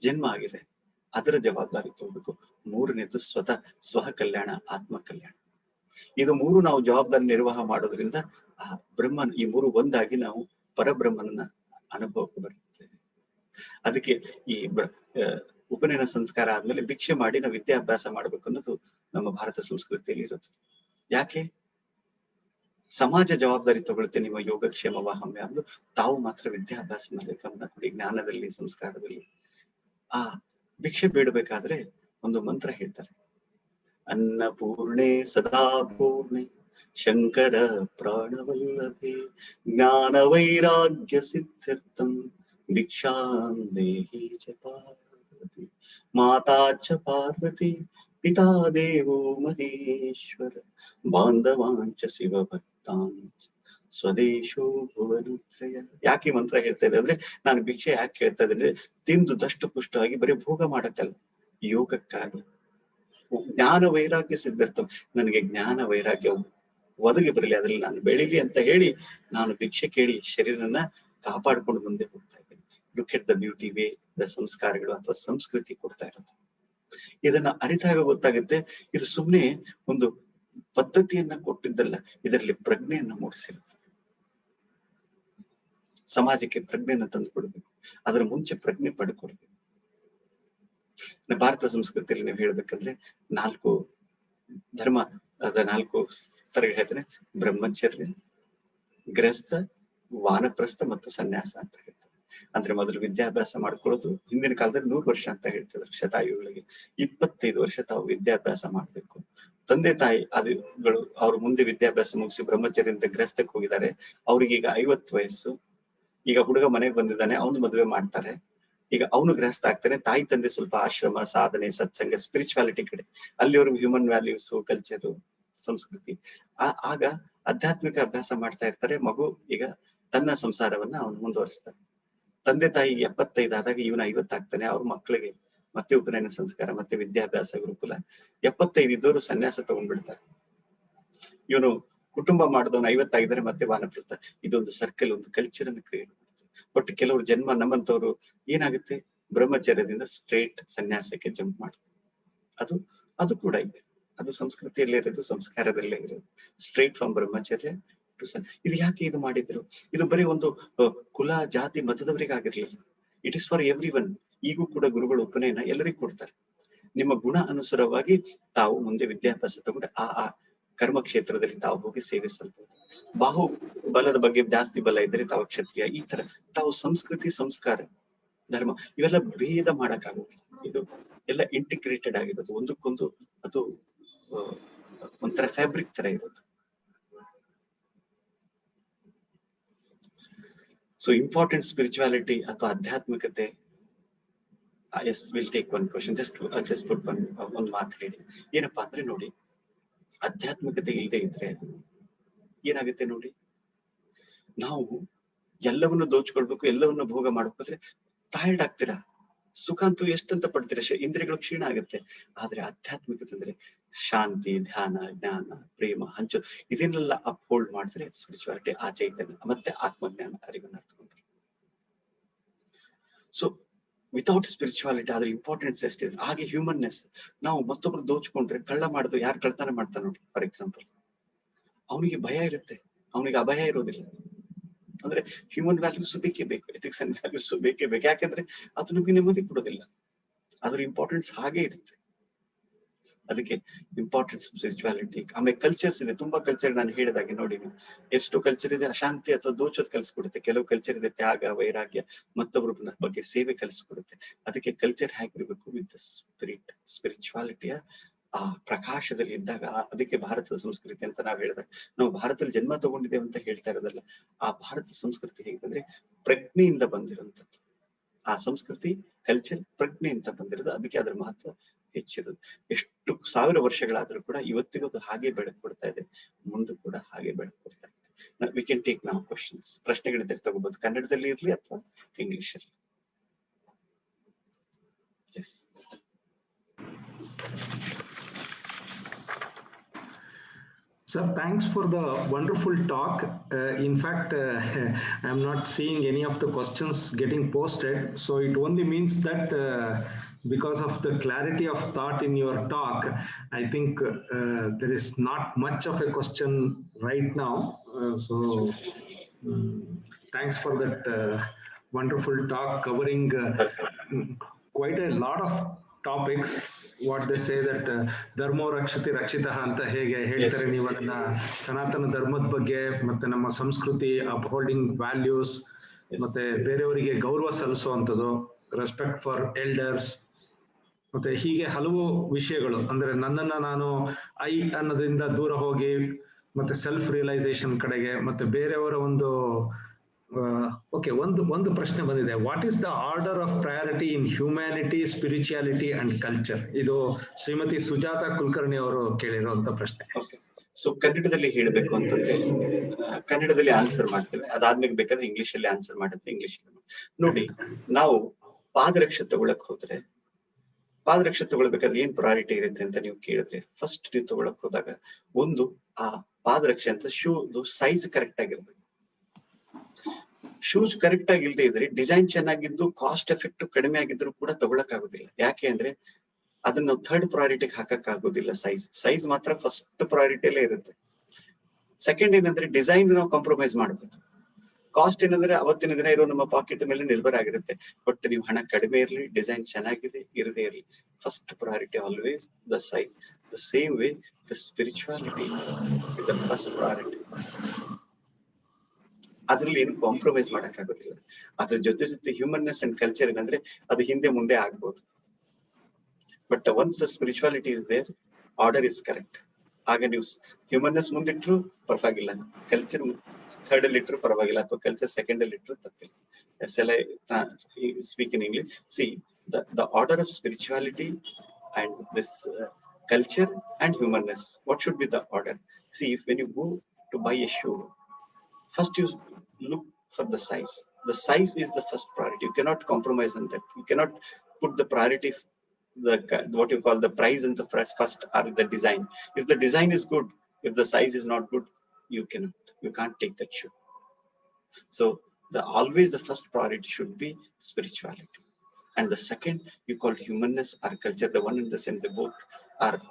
ಜನ್ಮ ಆಗಿದೆ ಅದರ ಜವಾಬ್ದಾರಿ ತಗೋಬೇಕು. ಮೂರನೇದು ಸ್ವಹ ಕಲ್ಯಾಣ, ಆತ್ಮ ಕಲ್ಯಾಣ. ಇದು 3 ನಾವು ಜವಾಬ್ದಾರಿ ನಿರ್ವಾಹ ಮಾಡೋದ್ರಿಂದ ಆ ಬ್ರಹ್ಮನ್, ಈ 3 ಒಂದಾಗಿ ನಾವು ಪರಬ್ರಹ್ಮನ ಅನುಭವಕ್ಕೆ ಬರುತ್ತೇವೆ. ಅದಕ್ಕೆ ಈ ಉಪನಯನ ಸಂಸ್ಕಾರ ಆದ್ಮೇಲೆ ಭಿಕ್ಷೆ ಮಾಡಿ ನಾವು ವಿದ್ಯಾಭ್ಯಾಸ ಮಾಡ್ಬೇಕು ಅನ್ನೋದು ನಮ್ಮ ಭಾರತ ಸಂಸ್ಕೃತಿಯಲ್ಲಿ ಇರೋದು. ಯಾಕೆ? ಸಮಾಜ ಜವಾಬ್ದಾರಿ ತಗೊಳುತ್ತೆ, ನಿಮ್ಮ ಯೋಗಕ್ಷೇಮ ವಾಹಮ್ಯ ಅಂದು ತಾವು ಮಾತ್ರ ವಿದ್ಯಾಭ್ಯಾಸ ಮೇಲೆ ಗಮನ ಕೊಡಿ, ಜ್ಞಾನದಲ್ಲಿ, ಸಂಸ್ಕಾರದಲ್ಲಿ. ಆ ಭಿಕ್ಷೆ ಬೇಡಬೇಕಾದ್ರೆ ಒಂದು ಮಂತ್ರ ಹೇಳ್ತಾರೆ, ಅನ್ನಪೂರ್ಣೆ ಸದಾ ಪೂರ್ಣೆ ಶಂಕರ ಪ್ರಾಣವಲ್ಲಭೆ ಜ್ಞಾನ ವೈರಾಗ್ಯ ಸಿದ್ಧರ್ಥಂ ಭಿಕ್ಷಾಂ ದೇಹಿ ಚ ಪಾರ್ವತಿ ಮಾತಾ ಚ ಪಾರ್ವತಿ ಪಿತಾ ದೇವೋ ಮಹೇಶ್ವರ ಬಾಂಧವಾಂಚ ಶಿವ ಭಕ್ತಾಂಚ ಸ್ವದೇಶೋ ಭುವನತ್ರಯ. ಯಾಕೆ ಮಂತ್ರ ಹೇಳ್ತಾ ಇದೆ ಅಂದ್ರೆ, ನಾನು ಭಿಕ್ಷೆ ಯಾಕೆ ಹೇಳ್ತಾ ಇದ್ದೇನೆ, ತಿಂದು ದಷ್ಟು ಪುಷ್ಟವಾಗಿ ಬರೀ ಭೋಗ ಮಾಡಕ್ಕಲ್ಲ, ಯೋಗಕ್ಕಾಗಿ. ಜ್ಞಾನ ವೈರಾಗ್ಯ ಸಿದ್ಧಾರ್ಥ, ನನಗೆ ಜ್ಞಾನ ವೈರಾಗ್ಯ ಒದಗಿ ಬರಲಿ, ಅದ್ರಲ್ಲಿ ನಾನು ಬೆಳಿಲಿ ಅಂತ ಹೇಳಿ ನಾನು ಭಿಕ್ಷೆ ಕೇಳಿ ಶರೀರನ ಕಾಪಾಡ್ಕೊಂಡು ಮುಂದೆ ಹೋಗ್ತಾ ಇದ್ದೇನೆ. Look at the beauty way the ಸಂಸ್ಕಾರಗಳು ಅಥವಾ ಸಂಸ್ಕೃತಿ ಕೊಡ್ತಾ ಇರೋದು. ಇದನ್ನ ಅರಿತಾಗ ಗೊತ್ತಾಗುತ್ತೆ, ಇದು ಸುಮ್ನೆ ಒಂದು ಪದ್ಧತಿಯನ್ನ ಕೊಟ್ಟಿದ್ದಲ್ಲ, ಇದರಲ್ಲಿ ಪ್ರಜ್ಞೆಯನ್ನ ಮೂಡಿಸಿರೋದು. ಸಮಾಜಕ್ಕೆ ಪ್ರಜ್ಞೆಯನ್ನ ತಂದು ಕೊಡ್ಬೇಕು, ಅದರ ಮುಂಚೆ ಪ್ರಜ್ಞೆ ಪಡ್ಕೊಡ್ಬೇಕು. ಭಾರತ ಸಂಸ್ಕೃತಿಯಲ್ಲಿ ನೀವು ಹೇಳ್ಬೇಕಂದ್ರೆ 4 ಧರ್ಮ, ಅದ 4 ಸ್ತರಗಳು ಹೇಳ್ತೇನೆ. ಬ್ರಹ್ಮಚರ್ಯ, ಗೃಹಸ್ಥ, ವಾನಪ್ರಸ್ಥ ಮತ್ತು ಸನ್ಯಾಸ ಅಂತ ಹೇಳ್ತಾರೆ. ಅಂದ್ರೆ ಮೊದಲು ವಿದ್ಯಾಭ್ಯಾಸ ಮಾಡ್ಕೊಳ್ಳೋದು. ಹಿಂದಿನ ಕಾಲದಲ್ಲಿ 100 ವರ್ಷ ಅಂತ ಹೇಳ್ತಿದ್ರು ಶತಾಯುಗಳಿಗೆ. 25 ವರ್ಷ ತಾವು ವಿದ್ಯಾಭ್ಯಾಸ ಮಾಡ್ಬೇಕು. ತಂದೆ ತಾಯಿ ಅದುಗಳು ಅವ್ರು ಮುಂದೆ ವಿದ್ಯಾಭ್ಯಾಸ ಮುಗಿಸಿ ಬ್ರಹ್ಮಚರ್ಯದಿಂದ ಗೃಹಸ್ಥಕ್ಕೆ ಹೋಗಿದ್ದಾರೆ. ಅವ್ರಿಗೀಗ 50 ವಯಸ್ಸು. ಈಗ ಹುಡುಗ ಮನೆಗೆ ಬಂದಿದ್ದಾನೆ, ಅವನು ಮದುವೆ ಮಾಡ್ತಾರೆ. ಈಗ ಅವನು ಗೃಹಸ್ಥ ಆಗ್ತಾನೆ. ತಾಯಿ ತಂದೆ ಸ್ವಲ್ಪ ಆಶ್ರಮ, ಸಾಧನೆ, ಸತ್ಸಂಗ, ಸ್ಪಿರಿಚುವಾಲಿಟಿ ಕಡೆ, ಅಲ್ಲಿವರೆಗೂ ಹ್ಯೂಮನ್ ವ್ಯಾಲ್ಯೂಸ್, ಕಲ್ಚರ್, ಸಂಸ್ಕೃತಿ. ಆಗ ಆಧ್ಯಾತ್ಮಿಕ ಅಭ್ಯಾಸ ಮಾಡ್ತಾ ಇರ್ತಾರೆ. ಮಗು ಈಗ ತನ್ನ ಸಂಸಾರವನ್ನ ಅವನು ಮುಂದುವರಿಸ್ತಾನೆ. ತಂದೆ ತಾಯಿಗೆ 75 ಆದಾಗ ಇವನು 50 ಆಗ್ತಾನೆ. ಅವ್ರ ಮಕ್ಕಳಿಗೆ ಮತ್ತೆ ಉಪನಯನ ಸಂಸ್ಕಾರ, ಮತ್ತೆ ವಿದ್ಯಾಭ್ಯಾಸ ಗುರುಕುಲ. 75 ಇದ್ದವರು ಸನ್ಯಾಸ ತಗೊಂಡ್ಬಿಡ್ತಾರೆ. ಇವನು ಕುಟುಂಬ ಮಾಡಿದವನು 50 ಆಗಿದ್ರೆ ಮತ್ತೆ ವಾನಪ್ರಸ್ಥ. ಇದೊಂದು ಸರ್ಕಲ್, ಒಂದು ಕಲ್ಚರ್ ಅನ್ನು ಕ್ರಿಯೇಟ್ ಮಾಡುತ್ತೆ. ಬಟ್ ಕೆಲವರು ಜನ್ಮ ನಮ್ಮಂತವ್ರು ಏನಾಗುತ್ತೆ, ಬ್ರಹ್ಮಚರ್ಯದಿಂದ ಸ್ಟ್ರೇಟ್ ಸನ್ಯಾಸಕ್ಕೆ ಜಂಪ್ ಮಾಡ್ತಾರೆ. ಅದು ಕೂಡ ಇದೆ. ಅದು ಸಂಸ್ಕೃತಿಯಲ್ಲೇ ಇರೋದು, ಸಂಸ್ಕಾರದಲ್ಲೇ ಇರೋದು. ಸ್ಟ್ರೇಟ್ ಫ್ರಮ್ ಬ್ರಹ್ಮಚರ್ಯ ಟು ಇದು ಯಾಕೆ ಇದು ಮಾಡಿದ್ರು? ಇದು ಬರೀ ಒಂದು ಕುಲ, ಜಾತಿ, ಮತದವರಿಗಾಗಿರ್ಲಿಲ್ಲ. It is for everyone. ಈಗೂ ಕೂಡ ಗುರುಗಳು ಉಪನಯನ ಎಲ್ಲರಿಗೂ ಕೊಡ್ತಾರೆ. ನಿಮ್ಮ ಗುಣ ಅನುಸಾರವಾಗಿ ತಾವು ಮುಂದೆ ವಿದ್ಯಾಭ್ಯಾಸ ತಗೊಂಡು ಆ ಕರ್ಮ ಕ್ಷೇತ್ರದಲ್ಲಿ ತಾವು ಹೋಗಿ ಸೇವಿಸಲ್ಬಹುದು. ಬಾಹು ಬಲದ ಬಗ್ಗೆ ಜಾಸ್ತಿ ಬಲ ಇದ್ರೆ ತಾವು ಕ್ಷತ್ರಿಯ. ಈ ತರ ತಾವು ಸಂಸ್ಕೃತಿ, ಸಂಸ್ಕಾರ, ಧರ್ಮ ಇವೆಲ್ಲ ಭೇದ ಮಾಡಕ್ಕಾಗೋದಿಲ್ಲ. ಇದು ಎಲ್ಲ ಇಂಟಿಗ್ರೇಟೆಡ್ ಆಗಿರೋದು, ಒಂದಕ್ಕೊಂದು ಅದು ಒಂಥರ ಫ್ಯಾಬ್ರಿಕ್ ತರ ಇರೋದು. ಸೊ ಇಂಪಾರ್ಟೆಂಟ್ ಸ್ಪಿರಿಚುವಾಲಿಟಿ ಅಥವಾ ಆಧ್ಯಾತ್ಮಿಕತೆ. Yes, will take one question. Just put ಒಂದು ಮಾತು ಹೇಳಿ. ಏನಪ್ಪಾ ಅಂದ್ರೆ ನೋಡಿ, ಆಧ್ಯಾತ್ಮಿಕತೆ ಇಲ್ಲದೆ ಇದ್ರೆ ಏನಾಗುತ್ತೆ ನೋಡಿ, ನಾವು ಎಲ್ಲವನ್ನು ದೋಚ್ಕೊಳ್ಬೇಕು, ಎಲ್ಲವನ್ನು ಭೋಗ ಮಾಡ್ಕೋದ್ರೆ ಟಯರ್ಡ್ ಆಗ್ತೀರಾ. ಸುಖ ಅಂತೂ ಎಷ್ಟಂತ ಪಡ್ತೀರಾ, ಇಂದ್ರಿಯಗಳು ಕ್ಷೀಣ ಆಗುತ್ತೆ. ಆದ್ರೆ ಆಧ್ಯಾತ್ಮಿಕತೆ ಅಂದ್ರೆ ಶಾಂತಿ, ಧ್ಯಾನ, ಜ್ಞಾನ, ಪ್ರೇಮ ಹಂಚು, ಇದನ್ನೆಲ್ಲ ಅಪ್ಹೋಲ್ಡ್ ಮಾಡಿದ್ರೆ ಸ್ಪಿರಿಚುವಾಲಿಟಿ, ಆ ಚೈತನ್ಯ ಮತ್ತೆ ಆತ್ಮಜ್ಞಾನ ಅರಿವನ್ನ ಅರ್ಥಕೊಂಡ್ರೆ. ಸೊ ವಿತೌಟ್ ಸ್ಪಿರಿಚುವಾಲಿಟಿ ಅದ್ರ ಇಂಪಾರ್ಟೆನ್ಸ್ ಎಷ್ಟಿದೆ. ಹಾಗೆ ಹ್ಯೂಮನ್ನೆಸ್. ನಾವು ಮತ್ತೊಬ್ರು ದೋಚ್ಕೊಂಡ್ರೆ, ಕಳ್ಳ ಮಾಡುದು, ಯಾರು ಕಳ್ತನ ಮಾಡ್ತಾರೆ ನೋಡಿ, ಫಾರ್ ಎಕ್ಸಾಂಪಲ್, ಅವನಿಗೆ ಭಯ ಇರುತ್ತೆ, ಅವನಿಗೆ ಅಭಯ ಇರೋದಿಲ್ಲ. ಅಂದ್ರೆ ಹ್ಯೂಮನ್ ವ್ಯಾಲ್ಯೂಸ್ ಬೇಕೇ ಬೇಕು, ಎಥಿಕ್ಸ್ ಅಂಡ್ ವ್ಯಾಲ್ಯೂಸ್ ಬೇಕೇ ಬೇಕು. ಯಾಕಂದ್ರೆ ಅದು ನಮ್ಗೆ ನೆಮ್ಮದಿ ಕೊಡೋದಿಲ್ಲ. ಅದ್ರ ಇಂಪಾರ್ಟೆನ್ಸ್ ಹಾಗೆ ಇರುತ್ತೆ. ಅದಕ್ಕೆ ಇಂಪಾರ್ಟೆನ್ಸ್ ಸ್ಪಿರಿಚುವಾಲಿಟಿ. ಆಮೇಲೆ ಕಲ್ಚರ್ಸ್ ಇದೆ, ತುಂಬಾ ಕಲ್ಚರ್. ನಾನು ಹೇಳಿದಾಗೆ ನೋಡಿ, ಎಷ್ಟು ಕಲ್ಚರ್ ಇದೆ, ಅಶಾಂತಿ ಅಥವಾ ದೋಚೋದ್ ಕಲಿಸ್ಕೊಡುತ್ತೆ. ಕೆಲವು ಕಲ್ಚರ್ ಇದೆ ತ್ಯಾಗ, ವೈರಾಗ್ಯ, ಮತ್ತೊಬ್ಬರ ಬಗ್ಗೆ ಸೇವೆ ಕಲಿಸ್ಕೊಡುತ್ತೆ. ಅದಕ್ಕೆ ಕಲ್ಚರ್ ಹೇಗಿರ್ಬೇಕು, ವಿತ್ ಸ್ಪಿರಿಟ್, ಸ್ಪಿರಿಚುವಾಲಿಟಿಯ ಆ ಪ್ರಕಾಶದಲ್ಲಿ ಇದ್ದಾಗ. ಅದಕ್ಕೆ ಭಾರತದ ಸಂಸ್ಕೃತಿ ಅಂತ ನಾವ್ ಹೇಳಿದಾಗ, ನಾವು ಭಾರತದಲ್ಲಿ ಜನ್ಮ ತಗೊಂಡಿದ್ದೇವೆ ಅಂತ ಹೇಳ್ತಾ ಇರೋದಲ್ಲ. ಆ ಭಾರತದ ಸಂಸ್ಕೃತಿ ಹೇಗಂದ್ರೆ ಪ್ರಜ್ಞೆಯಿಂದ ಬಂದಿರುವಂತದ್ದು. ಆ ಸಂಸ್ಕೃತಿ, ಕಲ್ಚರ್ ಪ್ರಜ್ಞೆಯಿಂದ ಬಂದಿರೋದು. ಅದಕ್ಕೆ ಅದರ ಮಹತ್ವ ಹೆಚ್ಚಿರೋದು. ಎಷ್ಟು ಸಾವಿರ ವರ್ಷಗಳಾದ್ರೂ ಕೂಡ ಇವತ್ತಿಗೂ ಅದು ಹಾಗೆ ಬೆಳಕು ಕೊಡ್ತಾ ಇದೆ, ಮುಂದೆ ಕೂಡ ಹಾಗೆ ಬೆಳಕು ಕೊಡ್ತಾ ಇದೆ. ವಿ ಕ್ಯಾನ್ ಟೇಕ್ ನಾವು ಕ್ವಶನ್ಸ್. ಪ್ರಶ್ನೆಗಳಿದ್ರೆ ತಗೋಬಹುದು, ಕನ್ನಡದಲ್ಲಿ ಇರ್ಲಿ ಅಥವಾ ಇಂಗ್ಲಿಷ್ ಅಲ್ಲಿ. S. Sir, thanks for the wonderful talk. In fact, I'm not seeing any of the questions getting posted. So it only means that because of the clarity of thought in your talk, I think there is not much of a question right now. Thanks for that wonderful talk covering quite a lot of topics. What they say that ಧರ್ಮೋ ರಕ್ಷತಿ ರಕ್ಷಿತಃ ಅಂತ ಹೇಗೆ ಹೇಳ್ತಾರೆ ನೀವು, ಅದನ್ನ ಸನಾತನ ಧರ್ಮದ ಬಗ್ಗೆ ಮತ್ತೆ ನಮ್ಮ ಸಂಸ್ಕೃತಿ, ಅಪ್ಹೋಲ್ಡಿಂಗ್ ವ್ಯಾಲ್ಯೂಸ್, ಮತ್ತೆ ಬೇರೆಯವರಿಗೆ ಗೌರವ ಸಲ್ಲಿಸುವಂಥದ್ದು, ರೆಸ್ಪೆಕ್ಟ್ ಫಾರ್ ಎಲ್ಡರ್ಸ್, ಮತ್ತೆ ಹೀಗೆ ಹಲವು ವಿಷಯಗಳು. ಅಂದ್ರೆ ನನ್ನನ್ನ ನಾನು ಅನ್ನೋದ್ರಿಂದ ದೂರ ಹೋಗಿ ಮತ್ತೆ ಸೆಲ್ಫ್ ರಿಯಲೈಸೇಷನ್ ಕಡೆಗೆ, ಮತ್ತೆ ಬೇರೆಯವರ ಒಂದು ಓಕೆ, ಒಂದು ಪ್ರಶ್ನೆ ಬಂದಿದೆ. What is the order of priority in humanity, spirituality and culture? ಇದು ಶ್ರೀಮತಿ ಸುಜಾತಾ ಕುಲಕರ್ಣಿ ಅವರು ಕೇಳಿರುವಂತ ಪ್ರಶ್ನೆ. ಸೊ ಕನ್ನಡದಲ್ಲಿ ಹೇಳಬೇಕು ಅಂತಂದ್ರೆ ಕನ್ನಡದಲ್ಲಿ ಆನ್ಸರ್ ಮಾಡ್ತೇವೆ, ಅದಾದ್ಮೇಲೆ ಬೇಕಾದ್ರೆ ಇಂಗ್ಲಿಷ್ ಅಲ್ಲಿ ಆನ್ಸರ್ ಮಾಡಿದ್ರೆ ಇಂಗ್ಲಿಷ್. ನೋಡಿ, ನಾವು ಪಾದರಕ್ಷೆ ತಗೊಳಕ್ ಹೋದ್ರೆ, ಪಾದರಕ್ಷೆ ತಗೊಳ್ಬೇಕಾದ್ರೆ ಏನ್ ಪ್ರಯಾರಿಟಿ ಇರುತ್ತೆ ಅಂತ ನೀವು ಕೇಳಿದ್ರೆ, ಫಸ್ಟ್ ನೀವು ತಗೊಳಕ್ ಹೋದಾಗ ಒಂದು ಆ ಪಾದರಕ್ಷೆ ಅಂತ ಶೂ ಸೈಜ್ ಕರೆಕ್ಟ್ ಆಗಿರ್ಬೇಕು. ಶೂಸ್ ಕರೆಕ್ಟ್ ಆಗಿ ಇಲ್ಲದೆ ಇದ್ರೆ, ಡಿಸೈನ್ ಚೆನ್ನಾಗಿದ್ದು ಕಾಸ್ಟ್ ಎಫೆಕ್ಟ್ ಕಡಿಮೆ ಆಗಿದ್ರು ಕೂಡ ತಗೊಳಕ್ ಆಗೋದಿಲ್ಲ. ಯಾಕೆ ಅಂದ್ರೆ ಅದನ್ನ ಥರ್ಡ್ ಪ್ರಯಾರಿಟಿಗೆ ಹಾಕಕ್ ಆಗೋದಿಲ್ಲ. ಸೈಜ್ ಮಾತ್ರ ಫಸ್ಟ್ ಪ್ರಯಾರಿಟಿಯಲ್ಲೇ ಇರುತ್ತೆ. ಸೆಕೆಂಡ್ ಏನಂದ್ರೆ ಡಿಸೈನ್ ನಾವು ಕಾಂಪ್ರಮೈಸ್ ಮಾಡ್ಬೋದು. ಕಾಸ್ಟ್ ಏನಂದ್ರೆ ಅವತ್ತಿನ ದಿನ ಇರೋ ನಮ್ಮ ಪಾಕೆಟ್ ಮೇಲೆ ನಿರ್ಭರ ಆಗಿರುತ್ತೆ. ಬಟ್ ನೀವು ಹಣ ಕಡಿಮೆ ಇರಲಿ, ಡಿಸೈನ್ ಚೆನ್ನಾಗಿದೆ ಇರದೇ ಇರಲಿ, first priority always the size. The same way the spirituality is the first priority. ಅದ್ರಲ್ಲಿ ಏನು ಕಾಂಪ್ರಮೈಸ್ ಮಾಡಕ್ ಆಗೋದಿಲ್ಲ. ಅದ್ರ ಜೊತೆ ಹ್ಯೂಮನ್ನೆಸ್ ಅಂಡ್ ಕಲ್ಚರ್ ಏನಂದ್ರೆ ಅದು ಹಿಂದೆ ಮುಂದೆ ಆಗ್ಬೋದು. But once the spirituality is there, order is correct. ಆಗ ನೀವು ಹ್ಯೂಮನ್ನೆಸ್ ಮುಂದಿಟ್ರು ಪರವಾಗಿಲ್ಲ, ಕಲ್ಚರ್ ಥರ್ಡ್ ಅಲ್ಲಿ ಇಟ್ರು ಪರವಾಗಿಲ್ಲ, ಅಥವಾ ಕಲ್ಚರ್ ಸೆಕೆಂಡ್ ಅಲ್ಲಿ ಇಟ್ರು ತಪ್ಪಿಲ್ಲ. Speak in English. C the order of spirituality and this culture and humanness. What should be the order? See, if when you go to buy a shoe, first you look for the size. The size is the first priority. You cannot compromise on that. You cannot put the priority what you call the price and the first are the design. If the design is good, if the size is not good, you can't take that shoe. So always the first priority should be spirituality. And the second you call humanness or culture, the one and the same, they both are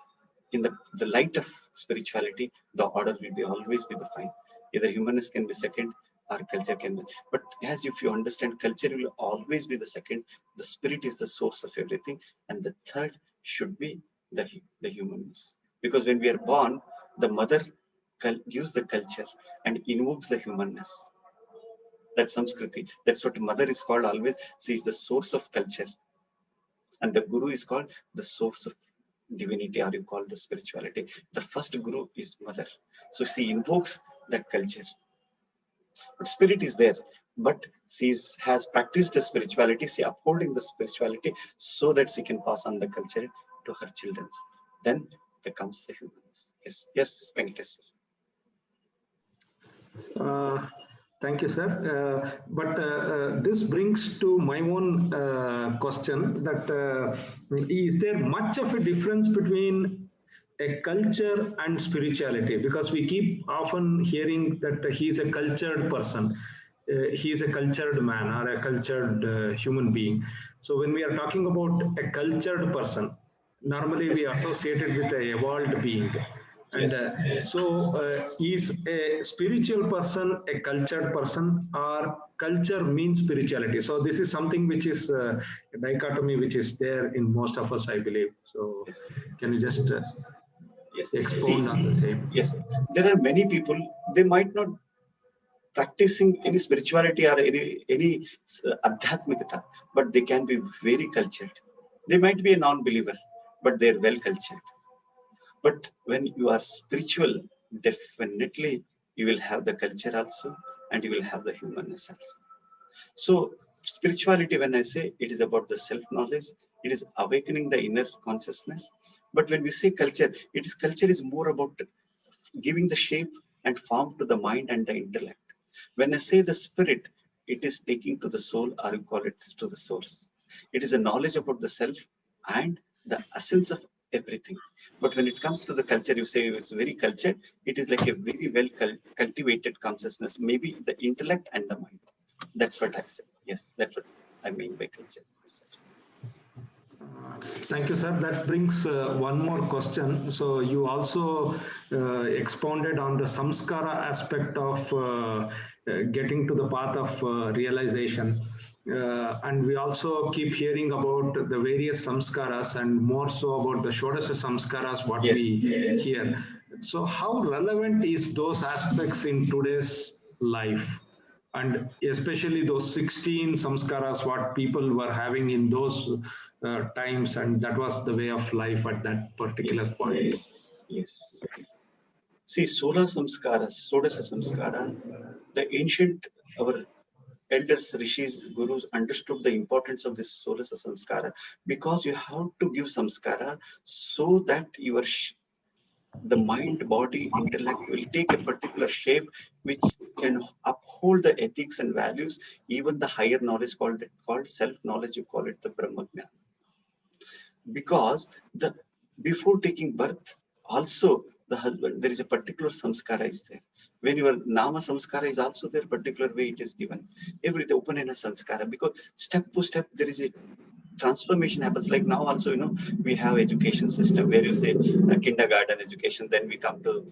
in the light of spirituality, the order will be always be defined. Either humanness can be second or culture can be. But as if you understand, culture will always be the second, the spirit is the source of everything, and the third should be the humanness. Because when we are born, the mother gives the culture and invokes the humanness. That's Samskriti. That's what mother is called always. She is the source of culture. And the guru is called the source of divinity, or you call the spirituality. The first guru is mother. So she invokes that culture. But spirit is there. But she has practiced the spirituality, she upholding the spirituality so that she can pass on the culture to her children. Then becomes the humanness. Yes, Venkatesh. Thank you, sir. But this brings to my own question that is there much of a difference between a culture and spirituality? Because we keep often hearing that he's a cultured person, he's a cultured man or a cultured human being. So when we are talking about a cultured person, normally we associate it with a evolved being. And is a spiritual person a cultured person, or culture means spirituality? So this is something which is a dichotomy which is there in most of us, I believe. So can you just expound on the same? Yes, there are many people, they might not practicing any spirituality or any adhyatmikata, but they can be very cultured. They might be a non-believer, but they're well cultured. But when you are spiritual, definitely you will have the culture also, and you will have the humanness also. So spirituality, when I say, it is about the self-knowledge, it is awakening the inner consciousness. But when we say culture, culture is more about giving the shape and form to the mind and the intellect. When I say the spirit, it is taking to the soul, or you call it to the source. It is a knowledge about the self and the essence of everything. But when it comes to the culture, you say it's very cultured, it is like a very well cultivated consciousness, maybe the intellect and the mind. That's what I say. Yes, that's what I mean by culture. Thank you, sir. That brings one more question. So you also expounded on the samskara aspect of getting to the path of realization. And we also keep hearing about the various samskaras, and more so about the Shodasha samskaras, what we hear. So how relevant is those aspects in today's life? And especially those 16 samskaras, what people were having in those times, and that was the way of life at that particular point. Yes. See, Sola Samskara, Sodasa Samskara, the ancient, our elders, rishis, gurus understood the importance of this Sodasa Samskara, because you have to give Samskara so that the mind, body, intellect will take a particular shape which can uphold the ethics and values, even the higher knowledge called self-knowledge, you call it the Brahmagyan. Because before taking birth, also the husband, there is a particular samskara is there. When your nama samskara is also there, particular way it is given. Every the open samskara, because step to step there is a transformation happens. Like now also, we have education system where you say kindergarten education, then we come to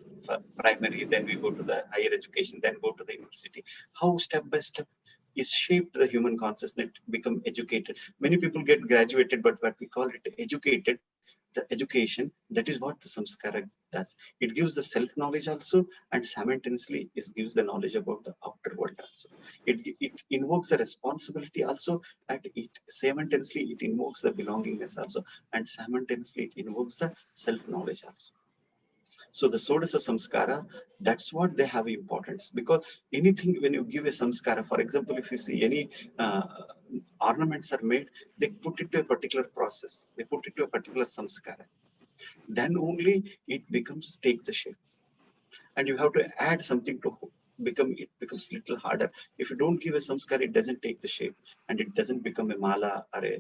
primary, then we go to the higher education, then go to the university. How step by step is shaped the human consciousness, become educated. Many people get graduated, but what we call it educated, the education, that is what the samskara does. It gives the self-knowledge also, and simultaneously it gives the knowledge about the outer world also. It invokes the responsibility also, and it simultaneously it invokes the belongingness also, and simultaneously it invokes the self-knowledge also. So the Sodasa Samskara, that's what they have importance, because anything when you give a Samskara, for example, if you see any ornaments are made, they put it to a particular process, they put it to a particular Samskara. Then only it takes the shape. And you have to add something to it becomes a little harder. If you don't give a samskar, it doesn't take the shape, and it doesn't become a mala or a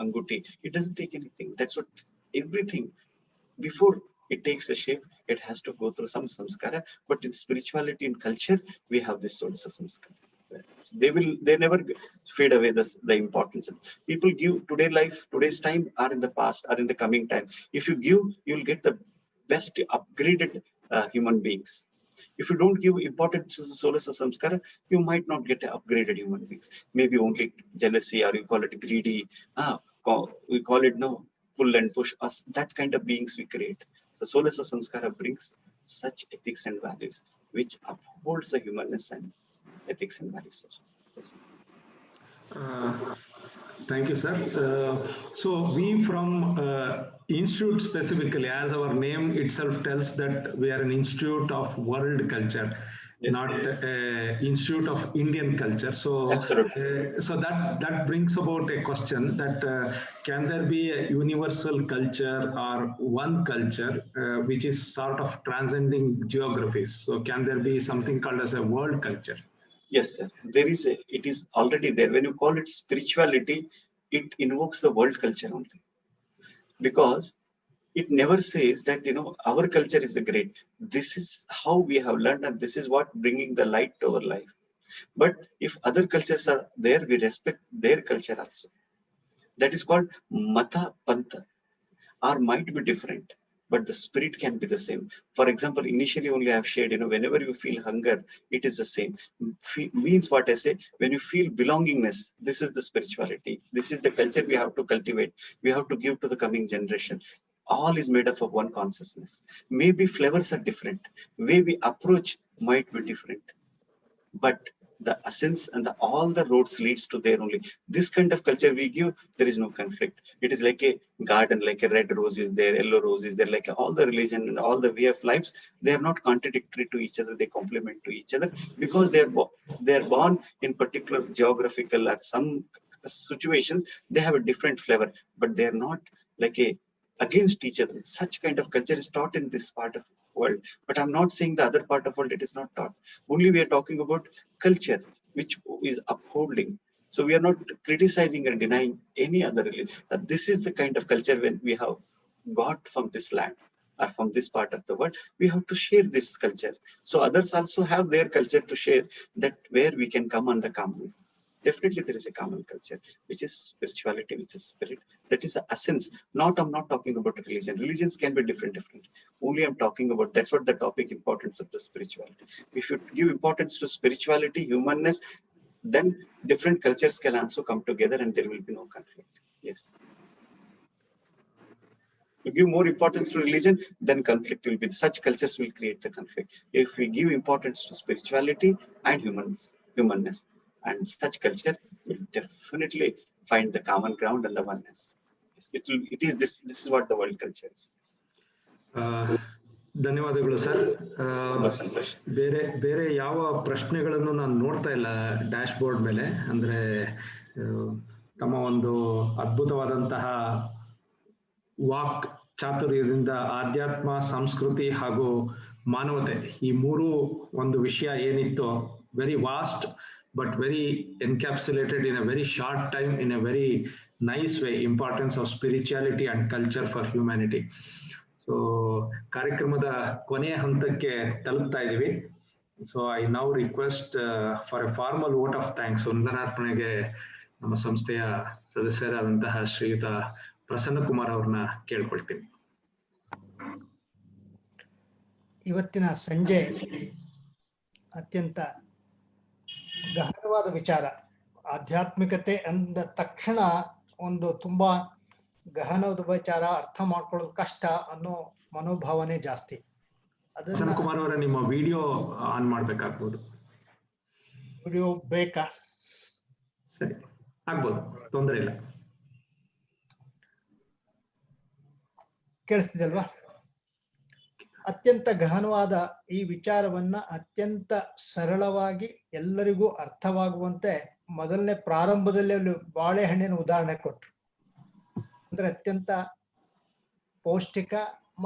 anguti. It doesn't take anything. That's what everything before it takes a shape, it has to go through some samskara. But in spirituality and culture, we have this sort of samskara. They never fade away the importance. People give today life, today's time, or in the past, or in the coming time. If you give, you'll get the best upgraded human beings. If you don't give importance to the solar samskara, you might not get upgraded human beings. Maybe only jealousy, or you call it greedy. We call it pull and push us. That kind of beings we create. So solar samskara brings such ethics and values, which upholds the humanness and ethics and values. Yes. Thank you, sir. So we from institute specifically, as our name itself tells, that we are an institute of world culture, Yes, not institute of Indian culture. So so that brings about a question that can there be a universal culture or one culture which is sort of transcending geographies? So can there be something called as a world culture? Yes, sir. It is already there. When you call it spirituality, it invokes the world culture only, because it never says that our culture is the great. This is how we have learned, and this is what bringing the light to our life. But if other cultures are there, we respect their culture also. That is called mata pantha, or might be different, but the spirit can be the same. For example, initially only I have shared, whenever you feel hunger, it is the same. Means what I say, when you feel belongingness, this is the spirituality. This is the culture we have to cultivate. We have to give to the coming generation. All is made up of one consciousness. Maybe flavors are different. Way we approach might be different, but the essence and all the roads leads to there only. This kind of culture we give, there is no conflict. It is like a garden, like a red rose is there, yellow rose is there, like all the religion and all the way of lives, they are not contradictory to each other. They complement to each other, because they are born in particular geographical or some situations. They have a different flavor, but they are not like a against each other. Such kind of culture is taught in this part of world, but I'm not saying the other part of world it is not taught. Only we are talking about culture which is upholding. So we are not criticizing or denying any other religion. This is the kind of culture when we have got from this land or from this part of the world, we have to share this culture. So others also have their culture to share, that where we can come on the common. Definitely there is a common culture, which is spirituality, which is spirit. That is the essence. I'm not talking about religion. Religions can be different. Only I'm talking about, that's what the topic, importance of the spirituality. If you give importance to spirituality, humanness, then different cultures can also come together and there will be no conflict. Yes. You give more importance to religion, then conflict will be. Such cultures will create the conflict. If we give importance to spirituality and humanness, and such culture will definitely find the common ground and the oneness. This is what the world culture is. ಧನ್ಯವಾದಗಳು sir. ತುಂಬಾ ಸಂತೋಷ. ಬೇರೆ ಯಾವ ಪ್ರಶ್ನೆಗಳನ್ನು ನಾನು ನೋಡ್ತಾ ಇಲ್ಲ dash board ಮೇಲೆ. ಅಂದ್ರೆ ತಮ್ಮ ಒಂದು ಅದ್ಭುತವಾದಂತಹ ವಾಕ್ ಚಾತುರ್ಯದಿಂದ ಆಧ್ಯಾತ್ಮ, ಸಂಸ್ಕೃತಿ ಹಾಗೂ ಮಾನವತೆ, ಈ ಮೂರು ಒಂದು ವಿಷಯ ಏನಿತ್ತು, very vast but very encapsulated in a very short time, in a very nice way, importance of spirituality and culture for humanity. So ಕಾರ್ಯಕ್ರಮದ ಕೊನೆಯ ಹಂತಕ್ಕೆ ತಲುಪ್ತಾ ಇದೀವಿ. So I now request for a formal vote of thanks ವಂದನಾರ್ಪಣೆಗೆ ನಮ್ಮ ಸಂಸ್ಥೆಯ ಸದಸ್ಯರಾದಂತಹ ಶ್ರೀಯುತ ಪ್ರಸನ್ನ ಕುಮಾರ್ ಅವ್ರನ್ನ ಕೇಳ್ಕೊಳ್ತೀನಿ. ಇವತ್ತಿನ ಸಂಜೆ ಅತ್ಯಂತ ಗಹನವಾದ ವಿಚಾರ. ಆಧ್ಯಾತ್ಮಿಕತೆ ಅಂದ ತಕ್ಷಣ ಒಂದು ತುಂಬಾ ಗಹನವಾದ ವಿಚಾರ, ಅರ್ಥ ಮಾಡ್ಕೊಳ್ಳೋದು ಕಷ್ಟ ಅನ್ನೋ ಮನೋಭಾವನೆ ಜಾಸ್ತಿ. ಪ್ರಸನ್ನ ಕುಮಾರ್ ಅವರ ನಿಮ್ಮ ವಿಡಿಯೋ ಆನ್ ಮಾಡ್ಬೇಕಾಗ್ಬೋದು. ವಿಡಿಯೋ ಬೇಕಾ? ಸರಿ, ಆಗ್ಬೋದು, ತೊಂದರೆ ಇಲ್ಲ. ಕೇಳಿಸ್ತಿದಲ್ವಾ? ಅತ್ಯಂತ ಗಹನವಾದ ಈ ವಿಚಾರವನ್ನ ಅತ್ಯಂತ ಸರಳವಾಗಿ ಎಲ್ಲರಿಗೂ ಅರ್ಥವಾಗುವಂತೆ ಮೊದಲನೇ ಪ್ರಾರಂಭದಲ್ಲಿ ಬಾಳೆಹಣ್ಣಿನ ಉದಾಹರಣೆ ಕೊಟ್ರು. ಅಂದ್ರೆ ಅತ್ಯಂತ ಪೌಷ್ಟಿಕ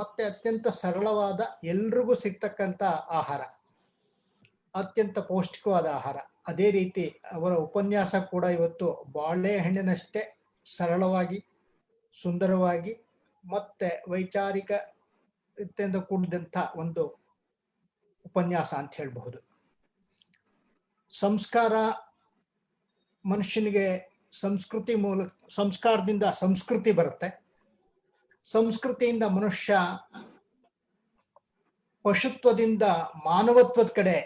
ಮತ್ತೆ ಅತ್ಯಂತ ಸರಳವಾದ ಎಲ್ರಿಗೂ ಸಿಗ್ತಕ್ಕಂತ ಆಹಾರ. ಅತ್ಯಂತ ಪೌಷ್ಟಿಕವಾದ ಆಹಾರ. ಅದೇ ರೀತಿ ಅವರ ಉಪನ್ಯಾಸ ಕೂಡ ಇವತ್ತು ಬಾಳೆಹಣ್ಣಿನಷ್ಟೇ ಸರಳವಾಗಿ, ಸುಂದರವಾಗಿ ಮತ್ತೆ ವೈಚಾರಿಕತೆಯಿಂದ ಕೂಡಿದಂಥ ಒಂದು ಉಪನ್ಯಾಸ ಅಂತ ಹೇಳಬಹುದು. ಸಂಸ್ಕಾರ ಮನುಷ್ಯನಿಗೆ ಸಂಸ್ಕೃತಿ ಮೂಲಕ, ಸಂಸ್ಕಾರದಿಂದ ಸಂಸ್ಕೃತಿ ಬರುತ್ತೆ, ಸಂಸ್ಕೃತಿಯಿಂದ ಮನುಷ್ಯ ಪಶುತ್ವದಿಂದ ಮಾನವತ್ವದ ಕಡೆ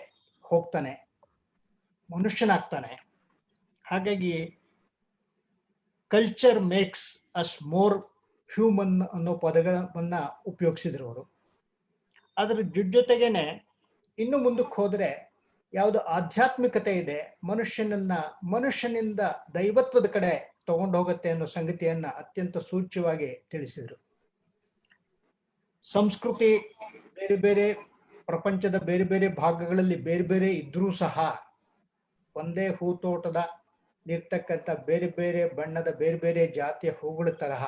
ಹೋಗ್ತಾನೆ, ಮನುಷ್ಯನಾಗ್ತಾನೆ. ಹಾಗಾಗಿ culture makes us more human ಅನ್ನೋ ಪದಗಳನ್ನ ಉಪಯೋಗಿಸಿದ್ರು ಅವರು. ಅದರ ಜೊತೆಗೇನೆ ಇನ್ನು ಮುಂದಕ್ಕೆ ಹೋದ್ರೆ ಯಾವುದು ಆಧ್ಯಾತ್ಮಿಕತೆ ಇದೆ, ಮನುಷ್ಯನಿಂದ ದೈವತ್ವದ ಕಡೆ ತಗೊಂಡು ಹೋಗುತ್ತೆ ಅನ್ನೋ ಸಂಗತಿಯನ್ನ ಅತ್ಯಂತ ಸೂಚ್ಯವಾಗಿ ತಿಳಿಸಿದ್ರು. ಸಂಸ್ಕೃತಿ ಬೇರೆ ಬೇರೆ ಪ್ರಪಂಚದ ಬೇರೆ ಬೇರೆ ಭಾಗಗಳಲ್ಲಿ ಬೇರೆ ಬೇರೆ ಇದ್ರೂ ಸಹ ಒಂದೇ ಹೂತೋಟದ ಇರ್ತಕ್ಕಂಥ ಬೇರೆ ಬೇರೆ ಬಣ್ಣದ ಬೇರೆ ಬೇರೆ ಜಾತಿಯ ಹೂಗಳ ತರಹ,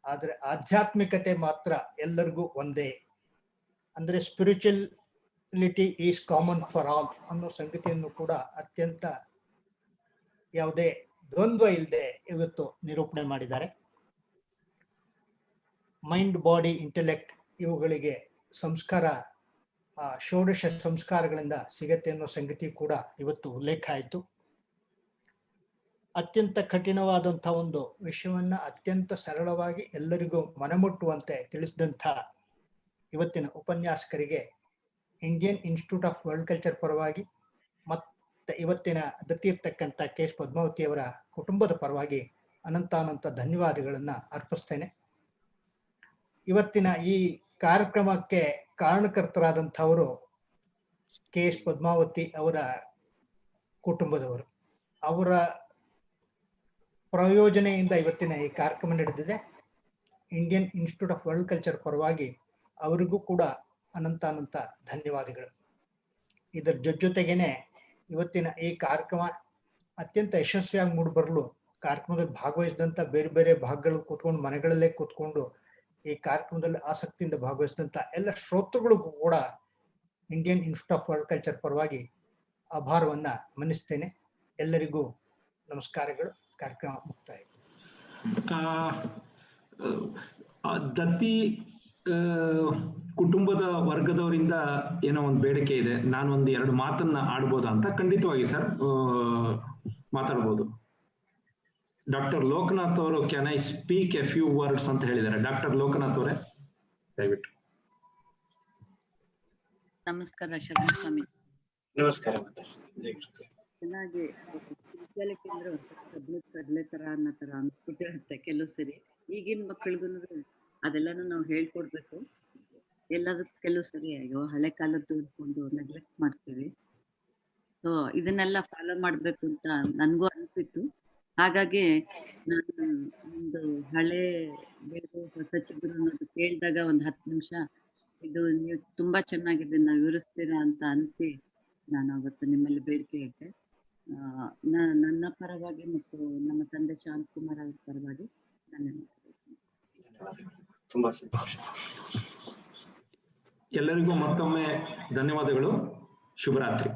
ಆದ್ರೆ ಆಧ್ಯಾತ್ಮಿಕತೆ ಮಾತ್ರ ಎಲ್ಲರಿಗೂ ಒಂದೇ. ಅಂದ್ರೆ ಸ್ಪಿರಿಚುವಲಿಟಿ ಈಸ್ ಕಾಮನ್ ಫಾರ್ ಆಲ್ ಅನ್ನೋ ಸಂಗತಿಯನ್ನು ಕೂಡ ಅತ್ಯಂತ ಯಾವುದೇ ದ್ವಂದ್ವ ಇಲ್ಲದೆ ಇವತ್ತು ನಿರೂಪಣೆ ಮಾಡಿದ್ದಾರೆ. ಮೈಂಡ್, ಬಾಡಿ, ಇಂಟೆಲೆಕ್ಟ್ ಇವುಗಳಿಗೆ ಸಂಸ್ಕಾರ, ಷೋಡಶ ಸಂಸ್ಕಾರಗಳಿಂದ ಸಿಗತ್ತೆ ಅನ್ನೋ ಸಂಗತಿ ಕೂಡ ಇವತ್ತು ಉಲ್ಲೇಖ ಆಯಿತು. ಅತ್ಯಂತ ಕಠಿಣವಾದಂಥ ಒಂದು ವಿಷಯವನ್ನ ಅತ್ಯಂತ ಸರಳವಾಗಿ ಎಲ್ಲರಿಗೂ ಮನಮುಟ್ಟುವಂತೆ ತಿಳಿಸಿದಂಥ ಇವತ್ತಿನ ಉಪನ್ಯಾಸಕರಿಗೆ Indian Institute of world culture ಪರವಾಗಿ ಮತ್ತೆ ಇವತ್ತಿನ ದತ್ತಿರ್ತಕ್ಕಂಥ ಕೆ.ಎಸ್. ಪದ್ಮಾವತಿ ಅವರ ಕುಟುಂಬದ ಪರವಾಗಿ ಅನಂತ ಧನ್ಯವಾದಗಳನ್ನ ಅರ್ಪಿಸ್ತೇನೆ. ಇವತ್ತಿನ ಈ ಕಾರ್ಯಕ್ರಮಕ್ಕೆ ಕಾರಣಕರ್ತರಾದಂಥವರು ಕೆ.ಎಸ್. ಪದ್ಮಾವತಿ ಅವರ ಕುಟುಂಬದವರು. ಅವರ ಪ್ರಯೋಜನೆಯಿಂದ ಇವತ್ತಿನ ಈ ಕಾರ್ಯಕ್ರಮ ನಡೆದಿದೆ. Indian Institute of world culture ಪರವಾಗಿ ಅವರಿಗೂ ಕೂಡ ಅನಂತ ಧನ್ಯವಾದಗಳು. ಇದರ ಜೊತೆಗೇನೆ ಇವತ್ತಿನ ಈ ಕಾರ್ಯಕ್ರಮ ಅತ್ಯಂತ ಯಶಸ್ವಿಯಾಗಿ ಮೂಡಿಬರಲು ಕಾರ್ಯಕ್ರಮದಲ್ಲಿ ಭಾಗವಹಿಸಿದಂಥ ಬೇರೆ ಬೇರೆ ಭಾಗಗಳು ಕೂತ್ಕೊಂಡು ಮನೆಗಳಲ್ಲೇ ಕೂತ್ಕೊಂಡು ಈ ಕಾರ್ಯಕ್ರಮದಲ್ಲಿ ಆಸಕ್ತಿಯಿಂದ ಭಾಗವಹಿಸಿದಂಥ ಎಲ್ಲ ಶ್ರೋತೃಗಳಿಗೂ ಕೂಡ Indian Institute of world culture ಪರವಾಗಿ ಆಭಾರವನ್ನ ಮನ್ನಿಸ್ತೇನೆ. ಎಲ್ಲರಿಗೂ ನಮಸ್ಕಾರಗಳು. ಕಾರ್ಯಕ್ರಮ ಮುಕ್ತಾಯ. ದತ್ತಿ ಕುಟುಂಬದ ವರ್ಗದವರಿಂದ ಏನೋ ಒಂದು ಬೇಡಿಕೆ ಇದೆ, ನಾನು ಒಂದು 2 ಮಾತನ್ನ ಆಡ್ಬೋದಾ ಅಂತ. ಖಂಡಿತವಾಗಿ ಸರ್ ಮಾತಾಡ್ಬೋದು. ಡಾಕ್ಟರ್ ಲೋಕನಾಥ್ ಅವರು can I speak A few words ಅಂತ ಹೇಳಿದ್ದಾರೆ. ಡಾಕ್ಟರ್ ಲೋಕನಾಥ್ ಅವರೇ ದಯವಿಟ್ಟು. ನಮಸ್ಕಾರ ಶರಣ ಸ್ವಾಮಿ. ನಮಸ್ಕಾರ. ಚೆನ್ನಾಗಿ ಸ್ಪಿರಿಚುಯಾಲಿಟಿ ಅಂದ್ರೆ ಕಡಲೆ ತರ ಅನ್ನೋ ತರ ಅನ್ಸ್ಬಿಟ್ಟಿರುತ್ತೆ ಕೆಲವು ಸರಿ. ಈಗಿನ ಮಕ್ಕಳಿಗೂ ಅದೆಲ್ಲಾನು ನಾವು ಹೇಳ್ಕೊಡ್ಬೇಕು. ಎಲ್ಲದಕ್ಕೂ ಕೆಲವು ಸರಿ ಅಯ್ಯೋ ಹಳೆ ಕಾಲದ್ದು ಇಟ್ಕೊಂಡು ನೆಗ್ಲೆಕ್ಟ್ ಮಾಡ್ತೀವಿ. ಸೊ ಇದನ್ನೆಲ್ಲ ಫಾಲೋ ಮಾಡ್ಬೇಕು ಅಂತ ನನ್ಗೂ ಅನ್ಸಿತ್ತು. ಹಾಗಾಗಿ ನಾನು ಒಂದು ಹಳೆ ಬೇರೆ ಹೊಸ ಚಿಗುರು ಅನ್ನೋದು ಕೇಳಿದಾಗ ಒಂದು 10 ನಿಮಿಷ ಇದು ನೀವು ತುಂಬಾ ಚೆನ್ನಾಗಿದೆ ನಾವು ವಿವರಿಸ್ತೀರಾ ಅಂತ ಅನ್ಸಿ ನಾನು ಅವತ್ತು ನಿಮ್ಮಲ್ಲಿ ಬೇಡಿಕೆ ಇಟ್ಟೆ. ನನ್ನ ಪರವಾಗಿ ಮತ್ತು ನಮ್ಮ ತಂದೆ ಶಾಂತಕುಮಾರ್ ಅವರ ಪರವಾಗಿ ತುಂಬಾ ಸಂತೋಷ. ಎಲ್ಲರಿಗೂ ಮತ್ತೊಮ್ಮೆ ಧನ್ಯವಾದಗಳು. ಶುಭರಾತ್ರಿ.